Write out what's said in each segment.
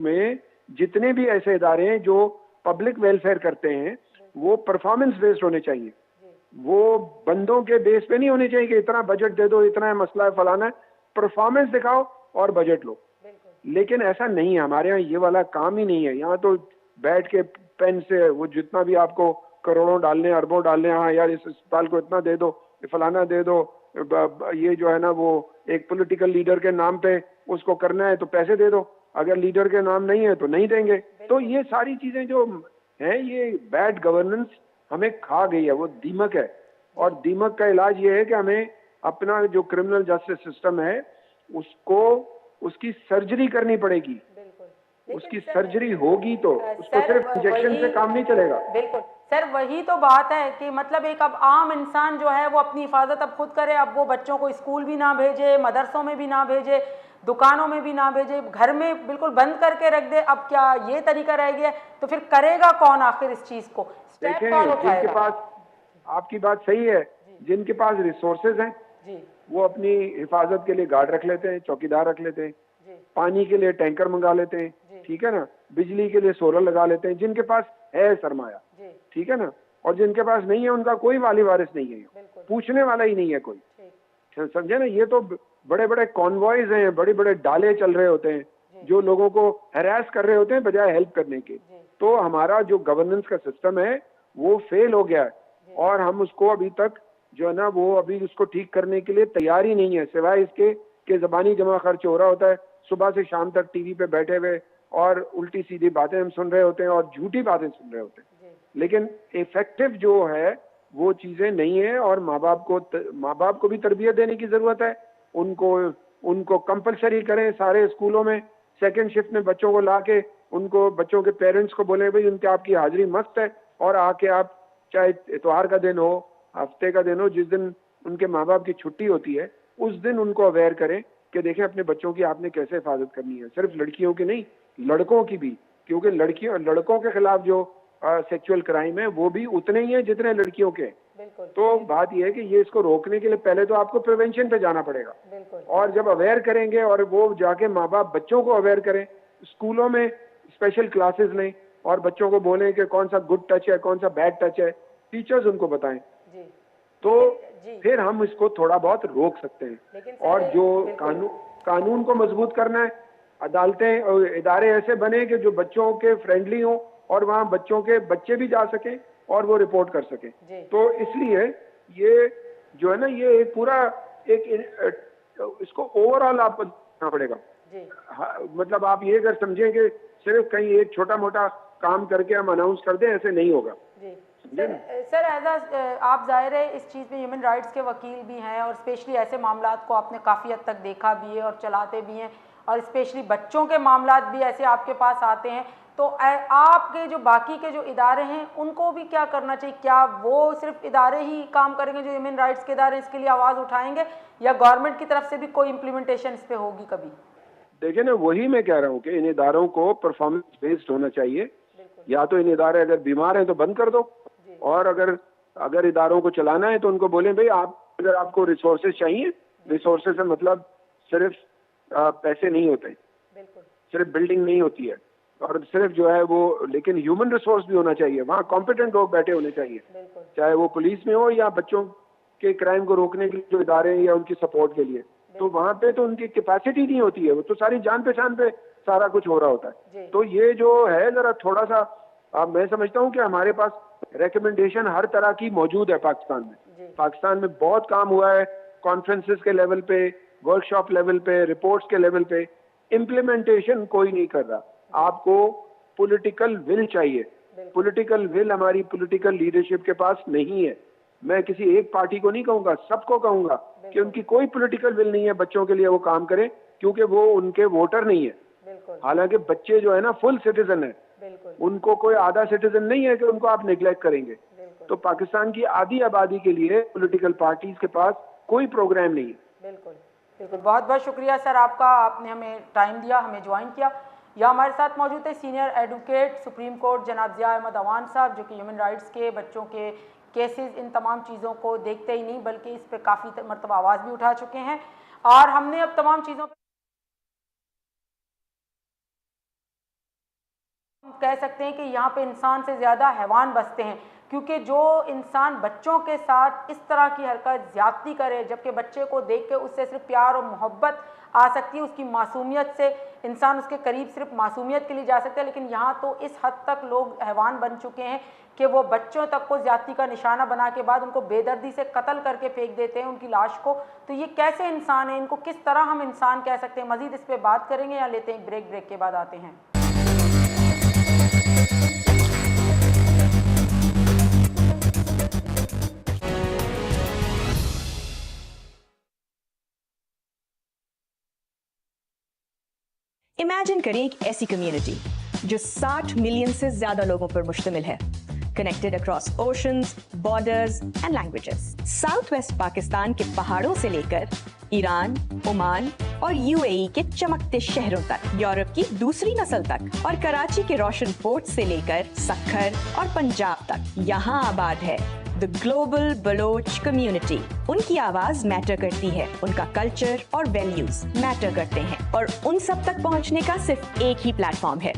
میں جتنے بھی ایسے ادارے ہیں جو پبلک ویلفیئر کرتے ہیں وہ پرفارمنس بیسڈ ہونے چاہیے. وہ بندوں کے بیس پہ نہیں ہونے چاہیے کہ اتنا بجٹ دے دو, اتنا ہے مسئلہ ہے فلانا ہے. پرفارمنس دکھاؤ اور بجٹ لو. لیکن ایسا نہیں ہے, ہمارے یہاں یہ والا کام ہی نہیں ہے. یہاں تو بیٹھ کے پین سے وہ جتنا بھی آپ کو کروڑوں ڈالنے اربوں ڈالنے, ہاں یار اس اسپتال کو اتنا دے دو, فلانا دے دو, یہ جو ہے نا وہ ایک پولیٹیکل لیڈر کے نام پہ اس کو کرنا ہے تو پیسے دے دو, اگر لیڈر کے نام نہیں ہے تو نہیں دیں گے. تو یہ ساری چیزیں جو ہیں یہ بیڈ گورننس ہمیں کھا گئی ہے, وہ دیمک ہے. اور دیمک کا علاج یہ ہے کہ ہمیں اپنا جو کرمنل جسٹس سسٹم ہے اس کی سرجری کرنی پڑے گی. اس کی سرجری ہوگی تو اس کو صرف انجیکشن سے کام نہیں چلے گا. بالکل سر, وہی تو بات ہے کہ مطلب ایک اب عام انسان جو ہے وہ اپنی حفاظت اب خود کرے. اب وہ بچوں کو اسکول بھی نہ بھیجے, مدرسوں میں بھی نہ بھیجے, دکانوں میں بھی نہ بھیجے, گھر میں بالکل بند کر کے رکھ دے. اب کیا یہ طریقہ رہ گیا تو پھر کرے گا کون آخر اس چیز کو؟ اسٹیپ دیکھیں کون جن اٹھائے کے گا؟ پاس, آپ کی بات صحیح ہے, جن کے پاس ریسورسز ہیں وہ اپنی حفاظت کے لیے گارڈ رکھ لیتے ہیں, چوکیدار رکھ لیتے ہیں, پانی کے لیے ٹینکر منگا لیتے ہیں, ٹھیک ہے نا, بجلی کے لیے سولر لگا لیتے ہیں. جن کے پاس ہے سرمایہ, ٹھیک ہے نا, اور جن کے پاس نہیں ہے ان کا کوئی والی وارث نہیں ہے, پوچھنے والا ہی نہیں ہے کوئی. سمجھے نا, یہ تو بڑے بڑے کانوائز ہیں, بڑے بڑے ڈالے چل رہے ہوتے ہیں جو لوگوں کو ہراس کر رہے ہوتے ہیں بجائے ہیلپ کرنے کے. تو ہمارا جو گورننس کا سسٹم ہے وہ فیل ہو گیا ہے, اور ہم اس کو ابھی تک جو ہے نا وہ ابھی اس کو ٹھیک کرنے کے لیے تیار ہی نہیں ہے, سوائے اس کے کہ زبانی جمع خرچ ہو رہا ہوتا ہے. صبح سے شام تک ٹی وی پہ بیٹھے ہوئے اور الٹی سیدھی باتیں ہم سن رہے ہوتے ہیں اور جھوٹی باتیں سن رہے ہوتے ہیں, لیکن ایفیکٹو جو ہے وہ چیزیں نہیں ہیں. اور ماں باپ کو بھی تربیت دینے کی ضرورت ہے. ان کو کمپلسری کریں سارے اسکولوں میں, سیکنڈ شفٹ میں بچوں کو لا کے ان کو بچوں کے پیرنٹس کو بولیں بھائی ان کے آپ کی حاضری مست ہے, اور آ کے آپ چاہے اتوار کا دن ہو, ہفتے کا دن ہو, جس دن ان کے ماں باپ کی چھٹی ہوتی ہے اس دن ان کو اویئر کریں کہ دیکھیں اپنے بچوں کی آپ نے کیسے حفاظت کرنی ہے. صرف لڑکیوں کی نہیں, لڑکوں کی بھی, کیونکہ لڑکوں کے خلاف جو سیکچوئل کرائم ہے وہ بھی اتنے ہی ہیں جتنے لڑکیوں کے. تو بات یہ ہے کہ یہ اس کو روکنے کے لیے پہلے تو آپ کو پریونشن پہ جانا پڑے گا, اور جب اویئر کریں گے اور وہ جا کے ماں باپ بچوں کو اویئر کریں, اسکولوں میں اسپیشل کلاسز لیں اور بچوں کو بولیں کہ کون سا گڈ ٹچ ہے کون سا بیڈ ٹچ ہے, ٹیچرز ان کو بتائیں, تو پھر ہم اس کو تھوڑا بہت روک سکتے ہیں. اور جو قانون کو مضبوط کرنا ہے, عدالتیں اور ادارے ایسے بنے کہ جو بچوں کے فرینڈلی ہوں اور وہاں بچوں کے بچے بھی جا سکیں اور وہ رپورٹ کر سکیں. تو اس لیے یہ جو ہے نا یہ ایک پورا ایک اس کو اوور آل آپ کو دیکھنا پڑے گا. مطلب آپ یہ اگر سمجھیں کہ صرف کہیں ایک چھوٹا موٹا کام کر کے ہم اناؤنس کر دیں, ایسے نہیں ہوگا. سر ایز آپ ظاہر ہے اس چیز میں ہیومن رائٹس کے وکیل بھی ہیں, اور اسپیشلی ایسے معاملات کو آپ نے کافی حد تک دیکھا بھی ہے اور چلاتے بھی ہیں, اور اسپیشلی بچوں کے معاملات بھی ایسے آپ کے پاس آتے ہیں. تو آپ کے جو باقی کے جو ادارے ہیں ان کو بھی کیا کرنا چاہیے؟ کیا وہ صرف ادارے ہی کام کریں گے جو ہیومن رائٹس کے ادارے اس کے لیے آواز اٹھائیں گے, یا گورنمنٹ کی طرف سے بھی کوئی امپلیمنٹیشن اس پہ ہوگی کبھی؟ دیکھیں نا, وہی میں کہہ رہا ہوں کہ ان اداروں کو پرفارمنس بیسڈ ہونا چاہیے. یا تو ان ادارے اگر بیمار ہیں تو بند کر دو, اور اگر اداروں کو چلانا ہے تو ان کو بولیں بھائی اگر آپ کو ریسورسز چاہیے, ریسورسز سے مطلب صرف پیسے نہیں ہوتے, صرف بلڈنگ نہیں ہوتی ہے, اور صرف جو ہے وہ, لیکن ہیومن ریسورس بھی ہونا چاہیے. وہاں کمپیٹنٹ لوگ بیٹھے ہونے چاہیے, چاہے وہ پولیس میں ہو یا بچوں کے کرائم کو روکنے کے جو ادارے ہیں یا ان کی سپورٹ کے لیے. تو وہاں پہ تو ان کی کیپیسٹی نہیں ہوتی ہے, وہ تو ساری جان پہچان پہ سارا کچھ ہو رہا ہوتا ہے. تو یہ جو ہے ذرا تھوڑا سا میں سمجھتا ہوں کہ ہمارے پاس ریکمنڈیشن ہر طرح کی موجود ہے پاکستان میں. پاکستان میں بہت کام ہوا ہے کانفرنسز کے لیول پہ, ورک شاپ لیول پہ, رپورٹس کے لیول پہ. امپلیمنٹیشن کوئی نہیں کر رہا. آپ کو پولیٹیکل ول چاہیے. پولیٹیکل ول ہماری پولیٹیکل لیڈرشپ کے پاس نہیں ہے. میں کسی ایک پارٹی کو نہیں کہوں گا, سب کو کہوں گا کہ ان کی کوئی پولیٹیکل ول نہیں ہے بچوں کے لیے وہ کام کریں, کیونکہ وہ ان کے ووٹر نہیں ہے. حالانکہ بچے جو ہے نا فل سٹیزن ہیں, ان کو کوئی آدھا سٹیزن نہیں ہے کہ ان کو آپ نیگلیکٹ کریں گے. تو پاکستان کی آدھی آبادی کے لیے پولیٹیکل پارٹیز کے پاس کوئی پروگرام نہیں ہے. بالکل بالکل, بہت بہت شکریہ سر آپ کا, آپ نے ہمیں ٹائم دیا, ہمیں جوائن کیا. یا ہمارے ساتھ موجود ہے سینئر ایڈوکیٹ سپریم کورٹ جناب ضیاء احمد اعوان صاحب, جو کہ ہیومن رائٹس کے, بچوں کے کیسز, ان تمام چیزوں کو دیکھتے ہی نہیں بلکہ اس پہ کافی مرتبہ آواز بھی اٹھا چکے ہیں. اور ہم نے اب تمام چیزوں پہ کہہ سکتے ہیں کہ یہاں پہ انسان سے زیادہ حیوان بستے ہیں، کیونکہ جو انسان بچوں کے ساتھ اس طرح کی حرکت زیادتی کرے، جبکہ بچے کو دیکھ کے اس سے صرف پیار اور محبت آ سکتی ہے، اس کی معصومیت سے انسان اس کے قریب صرف معصومیت کے لیے جا سکتا ہے، لیکن یہاں تو اس حد تک لوگ حیوان بن چکے ہیں کہ وہ بچوں تک کو زیادتی کا نشانہ بنا کے بعد ان کو بے دردی سے قتل کر کے پھینک دیتے ہیں ان کی لاش کو. تو یہ کیسے انسان ہیں، ان کو کس طرح ہم انسان کہہ سکتے ہیں؟ مزید اس پہ بات کریں گے یا لیتے ہیں بریک کے بعد آتے ہیں. امیجن کریں ایک ایسی کمیونٹی جو 60 ملین سے زیادہ لوگوں پر مشتمل ہے، connected across oceans, borders and languages. South waste Pakistan کے پہاڑوں سے لے کر ایران، عمان اور UAE کے چمکتے شہروں تک، یورپ کی دوسری نسل تک اور کراچی کے روشن پورٹ سے لے کر سکھر اور پنجاب تک یہاں آباد ہے The Global Baloch Community. ان کی آواز میٹر کرتی ہے، ان کا کلچر اور ویلیوز میٹر کرتے ہیں، اور ان سب تک پہنچنے کا صرف ایک ہی پلیٹ فارم ہے،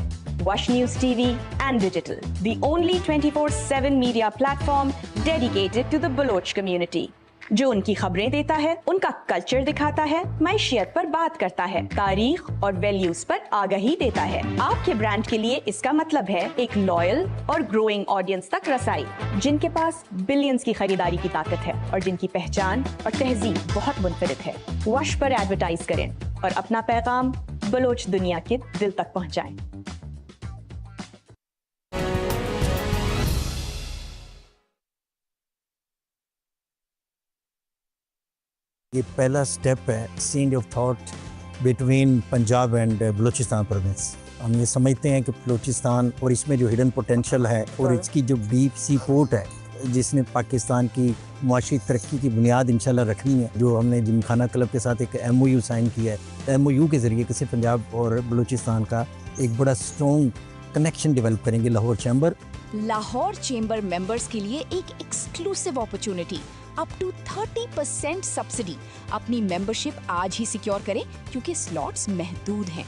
وش news TV and Digital, the only 24/7 media platform dedicated to the Baloch community. جو ان کی خبریں دیتا ہے، ان کا کلچر دکھاتا ہے، معیشت پر بات کرتا ہے، تاریخ اور ویلیوز پر آگاہی دیتا ہے. آپ کے برانڈ کے لیے اس کا مطلب ہے ایک لائل اور گروئنگ آڈینس تک رسائی، جن کے پاس بلینز کی خریداری کی طاقت ہے اور جن کی پہچان اور تہذیب بہت منفرد ہے. وش پر ایڈورٹائز کریں اور اپنا پیغام بلوچ دنیا کے دل تک پہنچائیں. یہ پہلا سٹیپ ہے send of thought between Punjab and Balochistan province. ہم یہ سمجھتے ہیں کہ بلوچستان اور اس میں جو ہڈن پوٹینشیل ہے اور اس کی جو ڈیپ سی پورٹ ہے جس نے پاکستان کی معاشی ترقی کی بنیاد انشاءاللہ رکھنی ہے، جو ہم نے جم خانہ کلب کے ساتھ ایک MOU سائن کیا ہے. MOU کے ذریعے کسی پنجاب اور بلوچستان کا ایک بڑا اسٹرانگ کنیکشن ڈیولپ کریں گے. لاہور چیمبر ممبرز کے لیے ایک ایکسکلوسیو اپرچونٹی، اپ ٹو 30% سبسڈی. اپنی ممبرشپ آج ہی سیکیور کریں کیونکہ سلاٹس محدود ہیں.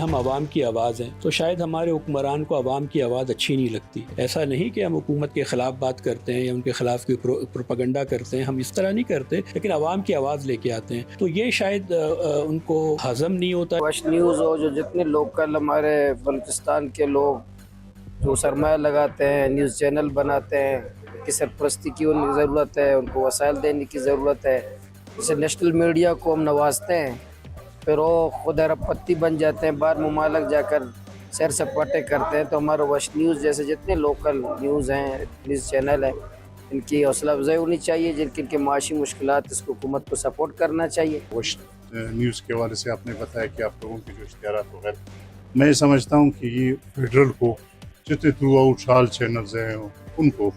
ہم عوام کی آواز ہیں تو شاید ہمارے حکمران کو عوام کی آواز اچھی نہیں لگتی. ایسا نہیں کہ ہم حکومت کے خلاف بات کرتے ہیں یا ان کے خلاف کوئی پروپیگنڈا کرتے ہیں، ہم اس طرح نہیں کرتے، لیکن عوام کی آواز لے کے آتے ہیں. تو یہ شاید ان کو ہضم نہیں ہوتا. وش نیوز ہو، جو جتنے لوکل ہمارے بلوچستان کے لوگ جو سرمایہ لگاتے ہیں، نیوز چینل بناتے ہیں، کی سرپرستی کی ان کی ضرورت ہے، ان کو وسائل دینے کی ضرورت ہے. جیسے نیشنل میڈیا کو ہم نوازتے ہیں، پھر وہ خود پتی بن جاتے ہیں، باہر ممالک جا کر سیر سپاٹے کرتے ہیں. تو ہمارا وش نیوز جیسے جتنے لوکل نیوز ہیں، نیوز چینل ہیں، ان کی حوصلہ افزائی ہونی چاہیے. جن کے معاشی مشکلات، اس کو حکومت کو سپورٹ کرنا چاہیے. وش نیوز کے حوالے سے آپ نے بتایا کہ آپ لوگوں کے جو اشتہارات وغیرہ، میں سمجھتا ہوں کہ یہ فیڈرل کو جتنے تھرو آؤٹ شال چینلز ہیں ان کو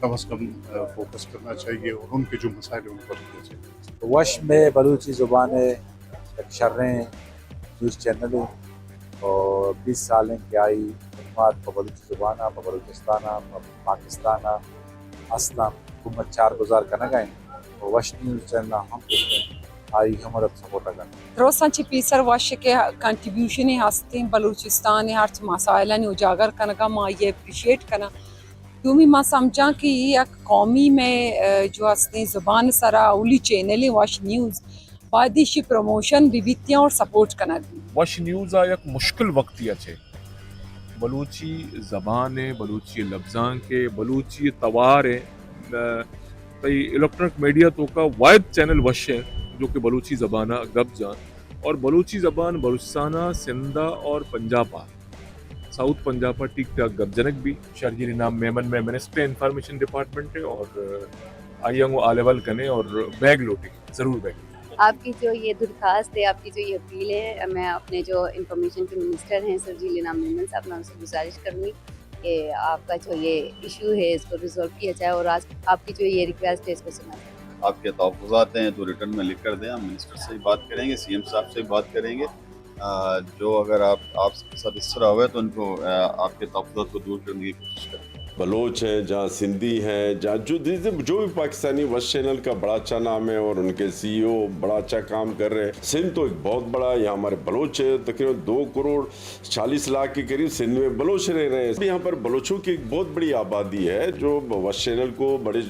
کم از کم فوکس کرنا چاہیے اور ان کے جو مسائل ہیں ان پر رکھنا چاہیے. وش میں بلوچی زبان شریں نیوز چینل اور 20 سالیں کی آئی خدمات بلوچی زبان بلوچستان پاکستان اصلا حکومت 4 گزار کرنا گئے وش نیوز چینل ہم آئی ہمارا سپورٹ کرنا روسان چی پیسر وش کے کنٹریبیوشن ہستے بلوچستان ہر مسائل اجاگر کرنا ما یہ اپریشیٹ کرنا کیونکہ میں سمجھا کہ یہ ایک قومی میں جو ہستے زبان سرا اولی چینل وش نیوز بادشی پروموشن بیتیاں اور سپورٹ کرنا. وش نیوز ایک مشکل وقت ہے بلوچی زبان ہے، بلوچی لفظاں کے بلوچی توار ہے. الیکٹرانک میڈیا تو کا واحد چینل وش ہے جو کہ بلوچی زبانہ گب جان اور بلوچی زبان بلوچستانہ سندھا اور پنجابہ ساؤتھ پنجابہ ٹھیک ٹھاک گب جنک بھی. شرجیری نام میمن میں منسٹر انفارمیشن ڈپارٹمنٹ ہے اور آئی وہ آ لیول کرنے اور بیگ لوٹنگ ضرور بیگ. آپ کی جو یہ درخواست ہے، آپ کی جو یہ اپیل ہے، میں اپنے جو انفارمیشن کے منسٹر ہیں سرجیلی نام میمن صاحب، میں ان سے گزارش کروں گی کہ آپ کا جو یہ ایشو ہے اس کو ریزولو کیا جائے اور آج آپ کی جو یہ ریکویسٹ ہے اس کو سنا جائے. آپ کے تحفظات ہیں تو ریٹرن میں لکھ کر دیں. ہم منسٹر سے بھی بات کریں گے, CM صاحب سے بھی بات کریں گے. جو اگر آپ کے ساتھ اس طرح ہوا ہے تو ان کو آپ کے تحفظات کو دور کرنے کی کوشش کریں. بلوچ ہیں, جہاں سندھی ہیں, جہاں جو بھی پاکستانی وش چینل کا بڑا اچھا نام ہے اور ان کے CEO بڑا اچھا کام کر رہے ہیں. سندھ تو ایک بہت بڑا, یہاں ہمارے بلوچ ہے, تقریباً 2,40,00,000 کے قریب سندھ میں بلوچ رہ رہے ہیں. یہاں پر بلوچوں کی ایک بہت بڑی آبادی ہے جو وش چینل کو بڑے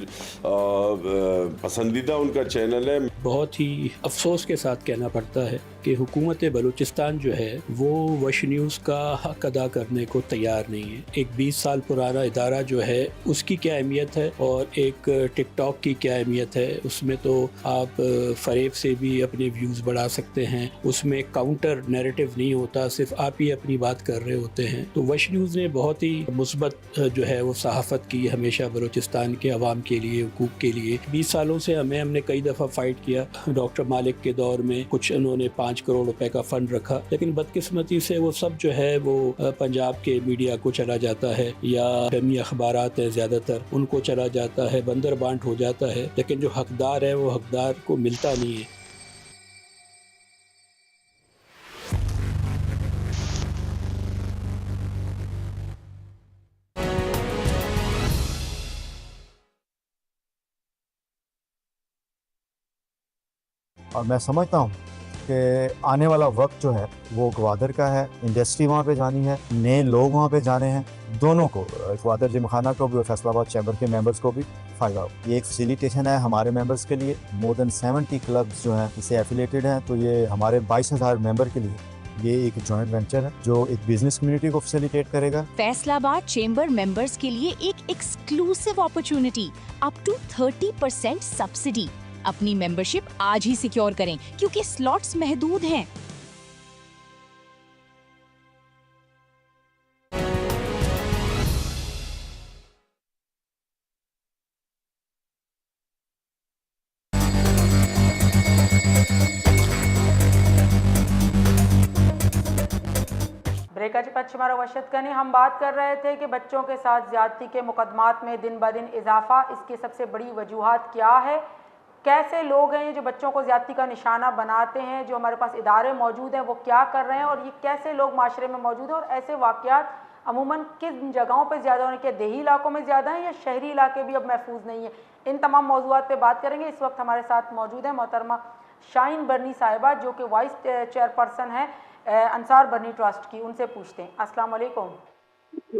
پسندیدہ ان کا چینل ہے. بہت ہی افسوس کے ساتھ کہنا پڑتا ہے کہ حکومت بلوچستان جو ہے وہ وش نیوز کا حق ادا کرنے کو تیار نہیں ہے. ایک 20 سال پرانا ادارہ جو ہے اس کی کیا اہمیت ہے اور ایک ٹک ٹاک کی کیا اہمیت ہے. اس میں تو آپ فریب سے بھی اپنے ویوز بڑھا سکتے ہیں, اس میں کاؤنٹر نیریٹو نہیں ہوتا, صرف آپ ہی اپنی بات کر رہے ہوتے ہیں. تو وش نیوز نے بہت ہی مثبت جو ہے وہ صحافت کی ہمیشہ بلوچستان کے عوام کے لیے, حقوق کے لیے. 20 سالوں سے ہم نے کئی دفعہ فائٹ کیا. ڈاکٹر مالک کے دور میں کچھ انہوں نے 5 کروڑ روپے کا فنڈ رکھا, لیکن بدقسمتی سے وہ سب جو ہے وہ پنجاب کے میڈیا کو چلا جاتا ہے, یا فہمی اخبارات ہیں زیادہ تر ان کو چلا جاتا ہے, بندر بانٹ ہو جاتا ہے, لیکن جو حقدار ہے وہ حقدار کو ملتا نہیں ہے. اور میں سمجھتا ہوں کہ آنے والا وقت جو ہے وہ گوادر کا ہے. انڈسٹری وہاں پہ جانی ہے, نئے لوگ وہاں پہ جانے ہیں, دونوں کو, گوادر جم خانہ کو بھی اور فیصل آباد چیمبر کے ممبرز کو بھی فائدہ ہو. یہ ایک فیسیلیٹیشن ہے ہمارے ممبرز کے لیے. مور دین 70 کلبز جو ہیں اس سے ایفیلیٹڈ ہیں, تو یہ ہمارے 22,000 ممبر کے لیے یہ ایک جوائنٹ وینچر ہے جو ایک بزنس کمیونٹی کو فیسیلیٹیٹ کرے گا. فیصل آباد چیمبر ممبرز کے لیے ایک ایکسکلوسیو اپرچونٹی, اپ ٹو 30% سبسڈی. اپنی ممبرشپ آج ہی سیکیور کریں کیونکہ سلاٹس محدود ہیں. بریکا جی پچھمارا وشت کرنے ہم بات کر رہے تھے کہ بچوں کے ساتھ زیادتی کے مقدمات میں دن بدن اضافہ, اس کی سب سے بڑی وجوہات کیا ہے, کیسے لوگ ہیں جو بچوں کو زیادتی کا نشانہ بناتے ہیں, جو ہمارے پاس ادارے موجود ہیں وہ کیا کر رہے ہیں, اور یہ کیسے لوگ معاشرے میں موجود ہیں, اور ایسے واقعات عموماً کن جگہوں پہ زیادہ ہونے کے, دیہی علاقوں میں زیادہ ہیں یا شہری علاقے بھی اب محفوظ نہیں ہیں. ان تمام موضوعات پہ بات کریں گے. اس وقت ہمارے ساتھ موجود ہیں محترمہ شاہین برنی صاحبہ جو کہ وائس چیئرپرسن ہیں انصار برنی ٹرسٹ کی. ان سے پوچھتے ہیں. السلام علیکم.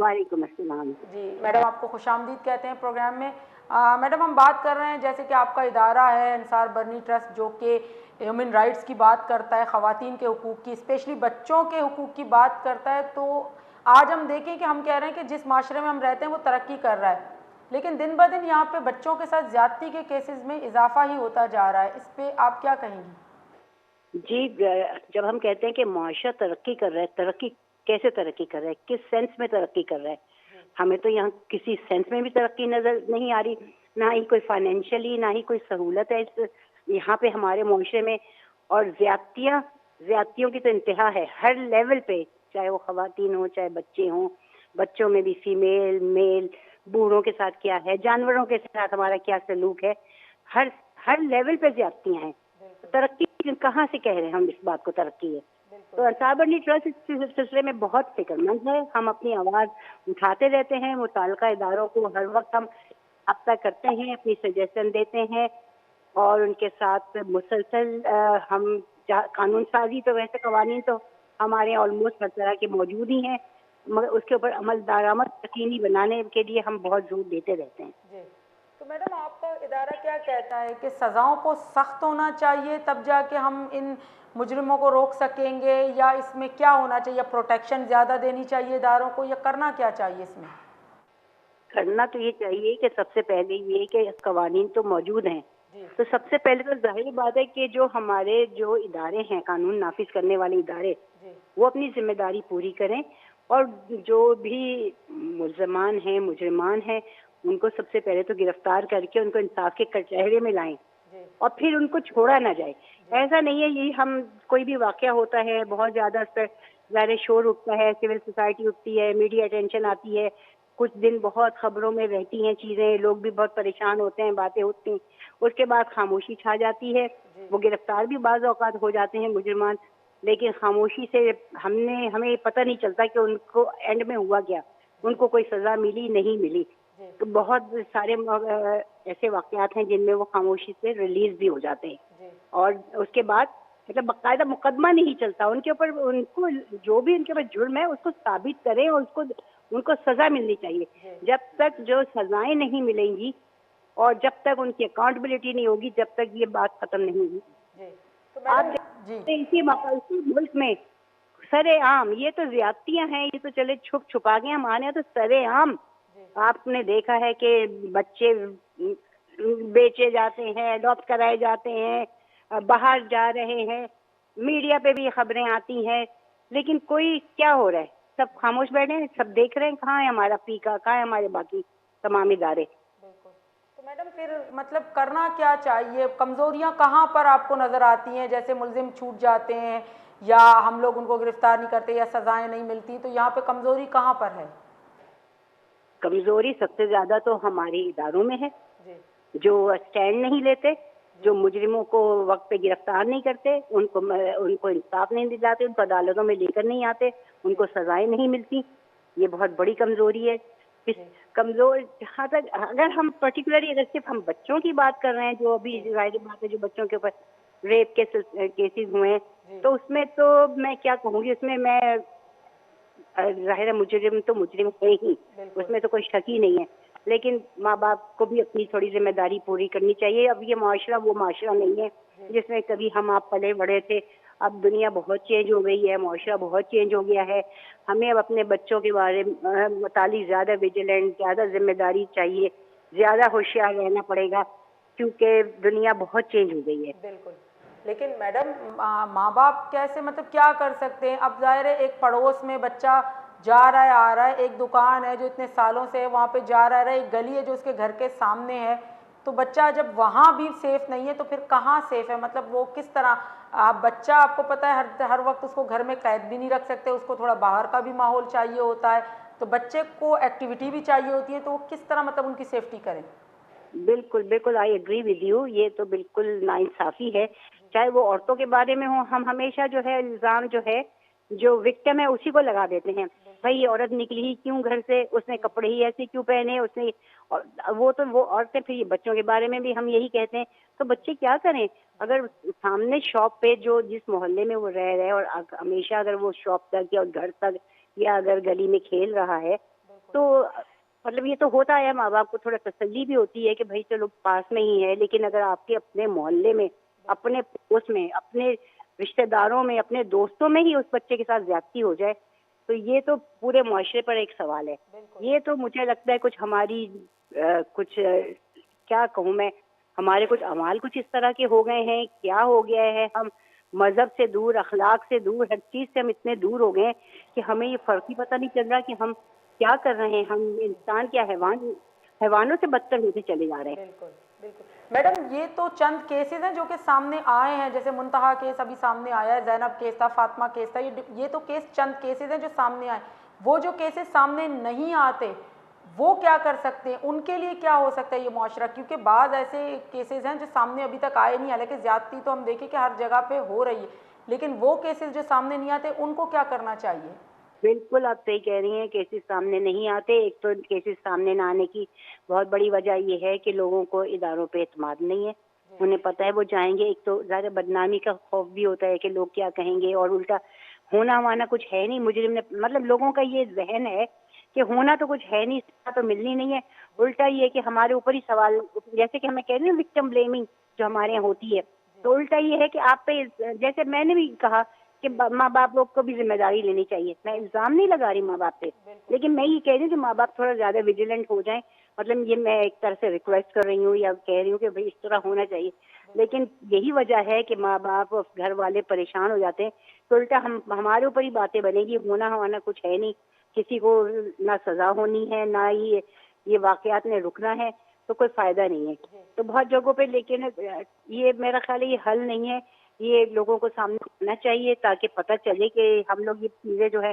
وعلیکم السلام. جی میڈم آپ کو خوش آمدید کہتے ہیں پروگرام میں. میڈم ہم بات کر رہے ہیں جیسے کہ آپ کا ادارہ ہے انصار برنی ٹرسٹ جو کہ ہیومن رائٹس کی بات کرتا ہے, خواتین کے حقوق کی, اسپیشلی بچوں کے حقوق کی بات کرتا ہے. تو آج ہم دیکھیں کہ ہم کہہ رہے ہیں کہ جس معاشرے میں ہم رہتے ہیں وہ ترقی کر رہا ہے, لیکن دن بہ دن یہاں پہ بچوں کے ساتھ زیادتی کے کیسز میں اضافہ ہی ہوتا جا رہا ہے. اس پہ آپ کیا کہیں گی؟ جی جب ہم کہتے ہیں کہ معاشرہ ترقی کر رہا ہے, ترقی کیسے ترقی کر رہا ہے, کس سینس میں ترقی کر رہا ہے, ہمیں تو یہاں کسی سینس میں بھی ترقی نظر نہیں آ رہی, نہ ہی کوئی فائنینشلی نہ ہی کوئی سہولت ہے یہاں پہ ہمارے معاشرے میں. اور زیادتیوں کی تو انتہا ہے ہر لیول پہ, چاہے وہ خواتین ہوں چاہے بچے ہوں, بچوں میں بھی فیمیل میل, بوڑھوں کے ساتھ کیا ہے, جانوروں کے ساتھ ہمارا کیا سلوک ہے, ہر لیول پہ زیادتیاں ہیں. ترقی کہاں سے کہہ رہے ہیں ہم اس بات کو ترقی ہے؟ تو انصار برنی ٹرسٹ اس سلسلے میں بہت فکر مند ہے. ہم اپنی آواز اٹھاتے رہتے ہیں, متعلقہ اداروں کو ہر وقت ہم رابطہ کرتے ہیں, اپنی سجیشن دیتے ہیں, اور ان کے ساتھ مسلسل ہم قانون سازی, تو ویسے قوانین تو ہمارے آلموسٹ ہر طرح کے موجود ہی ہیں, مگر اس کے اوپر عمل درآمد یقینی بنانے کے لیے ہم بہت زور دیتے رہتے ہیں. جی تو میڈم آپ کا ادارہ کیا کہتا ہے کہ سزاؤں کو سخت ہونا چاہیے تب جا کے ہم ان مجرموں کو روک سکیں گے, یا اس میں کیا ہونا چاہیے, پروٹیکشن زیادہ دینی چاہیے اداروں کو, یا کرنا کیا چاہیے اس میں؟ کرنا تو یہ چاہیے کہ سب سے پہلے یہ کہ قوانین تو موجود ہیں, تو سب سے پہلے تو ظاہر بات ہے کہ جو ہمارے جو ادارے ہیں قانون نافذ کرنے والے ادارے, وہ اپنی ذمہ داری پوری کریں, اور جو بھی ملزمان ہیں مجرمان ہیں ان کو سب سے پہلے تو گرفتار کر کے ان کو انصاف کے کٹہرے میں لائیں, اور پھر ان کو چھوڑا نہ جائے. ایسا نہیں ہے یہ ہم کوئی بھی واقعہ ہوتا ہے بہت زیادہ اس پر ظاہر شور اٹھتا ہے, سول سوسائٹی اٹھتی ہے, میڈیا اٹینشن آتی ہے, کچھ دن بہت خبروں میں رہتی ہیں چیزیں, لوگ بھی بہت پریشان ہوتے ہیں, باتیں ہوتی ہیں, اس کے بعد خاموشی چھا جاتی ہے. وہ گرفتار بھی بعض اوقات ہو جاتے ہیں مجرمان, لیکن خاموشی سے ہمیں پتہ نہیں چلتا کہ ان کو اینڈ میں ہوا کیا, ان کو کوئی سزا ملی نہیں ملی. تو بہت سارے ایسے واقعات ہیں جن میں وہ خاموشی سے ریلیز بھی ہو جاتے ہیں, اور اس کے بعد مطلب باقاعدہ مقدمہ نہیں چلتا ان کے اوپر. ان کو جو بھی ان کے اوپر جرم ہے اس کو ثابت کریں اور ان کو سزا ملنی چاہیے. جب تک جو سزائیں نہیں ملیں گی اور جب تک ان کی اکاؤنٹیبلٹی نہیں ہوگی, جب تک یہ بات ختم نہیں ہوگی. آپ اسی ملک میں سرے عام یہ تو زیادتیاں ہیں, یہ تو چلے چھپ چھپا کے ہم آنے, تو سرے عام آپ نے دیکھا ہے کہ بچے بیچے جاتے ہیں, اڈاپٹ کرائے جاتے ہیں, باہر جا رہے ہیں, میڈیا پہ بھی خبریں آتی ہیں, لیکن کوئی کیا ہو رہا ہے؟ سب خاموش بیٹھے ہیں, سب دیکھ رہے ہیں. کہاں ہے ہمارا پیکا, کہاں ہے ہمارے باقی تمام ادارے؟ تو میڈم پھر مطلب کرنا کیا چاہیے؟ کمزوریاں کہاں پر آپ کو نظر آتی ہیں؟ جیسے ملزم چھوٹ جاتے ہیں یا ہم لوگ ان کو گرفتار نہیں کرتے یا سزائیں نہیں ملتی, تو یہاں پہ کمزوری کہاں پر ہے؟ کمزوری سب سے زیادہ تو ہمارے اداروں میں ہے, جو اسٹینڈ نہیں لیتے, جو مجرموں کو وقت پہ گرفتار نہیں کرتے, ان کو انصاف نہیں دلاتے, ان کو عدالتوں میں لے کر نہیں آتے, ان کو سزائیں نہیں ملتی. یہ بہت بڑی کمزوری ہے. کمزور جہاں تک اگر ہم پرٹیکولرلی اگر صرف ہم بچوں کی بات کر رہے ہیں, جو ابھی ظاہر بات ہے جو بچوں کے اوپر ریپ کیسز ہوئے ہیں, تو اس میں تو میں کیا کہوں گی, اس میں ظاہر مجرم تو مجرم ہے ہی, اس میں تو کوئی شک ہی نہیں ہے, لیکن ماں باپ کو بھی اپنی تھوڑی ذمہ داری پوری کرنی چاہیے. اب یہ معاشرہ وہ معاشرہ نہیں ہے جس میں کبھی ہم آپ پلے بڑے تھے. اب دنیا بہت چینج ہو گئی ہے, معاشرہ بہت چینج ہو گیا ہے. ہمیں اب اپنے بچوں کے بارے متعلق زیادہ ویجیلنٹ, زیادہ ذمہ داری چاہیے, زیادہ ہوشیار رہنا پڑے گا, کیونکہ دنیا بہت چینج ہو گئی ہے. بالکل. لیکن میڈم ماں باپ کیسے مطلب کیا کر سکتے ہیں؟ اب ظاہر ہے ایک پڑوس میں بچہ جا رہا ہے آ رہا ہے, ایک دکان ہے جو اتنے سالوں سے ہے وہاں پہ جا رہا ہے, ایک گلی ہے جو اس کے گھر کے سامنے ہے, تو بچہ جب وہاں بھی سیف نہیں ہے تو پھر کہاں سیف ہے؟ مطلب وہ کس طرح بچہ آپ کو پتہ ہے ہر وقت اس کو گھر میں قید بھی نہیں رکھ سکتے, اس کو تھوڑا باہر کا بھی ماحول چاہیے ہوتا ہے, تو بچے کو ایکٹیویٹی بھی چاہیے ہوتی ہے, تو وہ کس طرح مطلب ان کی سیفٹی کریں؟ بالکل بالکل, آئی ایگری ود یو. یہ تو بالکل ناانصافی ہے, چاہے وہ عورتوں کے بارے میں ہو. ہم ہمیشہ جو ہے الزام جو ہے جو وکٹم ہے اسی کو لگا دیتے ہیں. بھائی یہ عورت نکلی ہی کیوں گھر سے, اس نے کپڑے ہی ایسے کیوں پہنے, اس نے وہ عورتیں. پھر بچوں کے بارے میں بھی ہم یہی کہتے ہیں. تو بچے کیا کریں؟ اگر سامنے شاپ پہ جو جس محلے میں وہ رہ رہے اور ہمیشہ اگر وہ شاپ تک یا گھر تک یا اگر گلی میں کھیل رہا ہے, تو مطلب یہ تو ہوتا ہے. ماں باپ کو تھوڑا تسلی بھی ہوتی ہے کہ بھائی چلو پاس میں ہی ہے. لیکن اگر آپ کے اپنے محلے میں, اپنے پڑوس میں, اپنے رشتہ داروں میں, اپنے دوستوں میں ہی اس بچے کے ساتھ زیادتی ہو جائے, تو یہ تو پورے معاشرے پر ایک سوال ہے. یہ تو مجھے لگتا ہے کچھ ہماری کچھ کیا کہوں میں, ہمارے کچھ اعمال کچھ اس طرح کے ہو گئے ہیں. کیا ہو گیا ہے, ہم مذہب سے دور, اخلاق سے دور, ہر چیز سے ہم اتنے دور ہو گئے کہ ہمیں یہ فرق ہی پتہ نہیں چل رہا کہ ہم کیا کر رہے ہیں. ہم انسان کیا حیوانوں سے بدتر ہوتے چلے جا رہے ہیں. بالکل بالکل. میڈم یہ تو چند کیسز ہیں جو کہ سامنے آئے ہیں, جیسے منتہا کیس ابھی سامنے آیا ہے, زینب کیس تھا, فاطمہ کیس تھا, یہ تو کیس چند کیسز ہیں جو سامنے آئے. وہ جو کیسز سامنے نہیں آتے وہ کیا کر سکتے ہیں؟ ان کے لیے کیا ہو سکتا ہے یہ معاشرہ؟ کیونکہ بعض ایسے کیسز ہیں جو سامنے ابھی تک آئے نہیں, حالانکہ زیادتی تو ہم دیکھیں کہ ہر جگہ پہ ہو رہی ہے, لیکن وہ کیسز جو سامنے نہیں آتے ان کو کیا کرنا چاہیے؟ بالکل آپ صحیح کہہ رہی ہیں. کیسز سامنے نہیں آتے. ایک تو کیسز سامنے نہ آنے کی بہت بڑی وجہ یہ ہے کہ لوگوں کو اداروں پہ اعتماد نہیں ہے. انہیں پتہ ہے وہ جائیں گے, ایک تو زیادہ بدنامی کا خوف بھی ہوتا ہے کہ لوگ کیا کہیں گے, اور الٹا ہونا ہوانا کچھ ہے نہیں. مجرم نے مطلب لوگوں کا یہ ذہن ہے کہ ہونا تو کچھ ہے نہیں, سزا تو ملنی نہیں ہے. الٹا یہ کہ ہمارے اوپر ہی سوال, جیسے کہ ہمیں کہہ رہے ہیں وکٹم بلیمنگ جو ہمارے یہاں ہوتی ہے, تو الٹا یہ ہے کہ آپ پہ, جیسے میں نے بھی کہا کہ ماں باپ لوگ کو بھی ذمہ داری لینی چاہیے. میں الزام نہیں لگا رہی ماں باپ پہ, لیکن میں یہ کہہ رہی ہوں کہ ماں باپ تھوڑا زیادہ ویجیلنٹ ہو جائیں. مطلب یہ میں ایک طرح سے ریکویسٹ کر رہی ہوں یا کہہ رہی ہوں کہ بھائی اس طرح ہونا چاہیے. لیکن یہی وجہ ہے کہ ماں باپ گھر والے پریشان ہو جاتے ہیں, تو الٹا ہمارے اوپر ہی باتیں بنے گی. ہونا ہوانا کچھ ہے نہیں, کسی کو نہ سزا ہونی ہے نہ ہی یہ واقعات نے رکنا ہے, تو کوئی فائدہ نہیں ہے. تو بہت جگہوں پہ, لیکن یہ میرا خیال ہے یہ حل نہیں ہے. یہ لوگوں کو سامنے آنا چاہیے تاکہ پتہ چلے کہ ہم لوگ یہ چیزیں جو ہے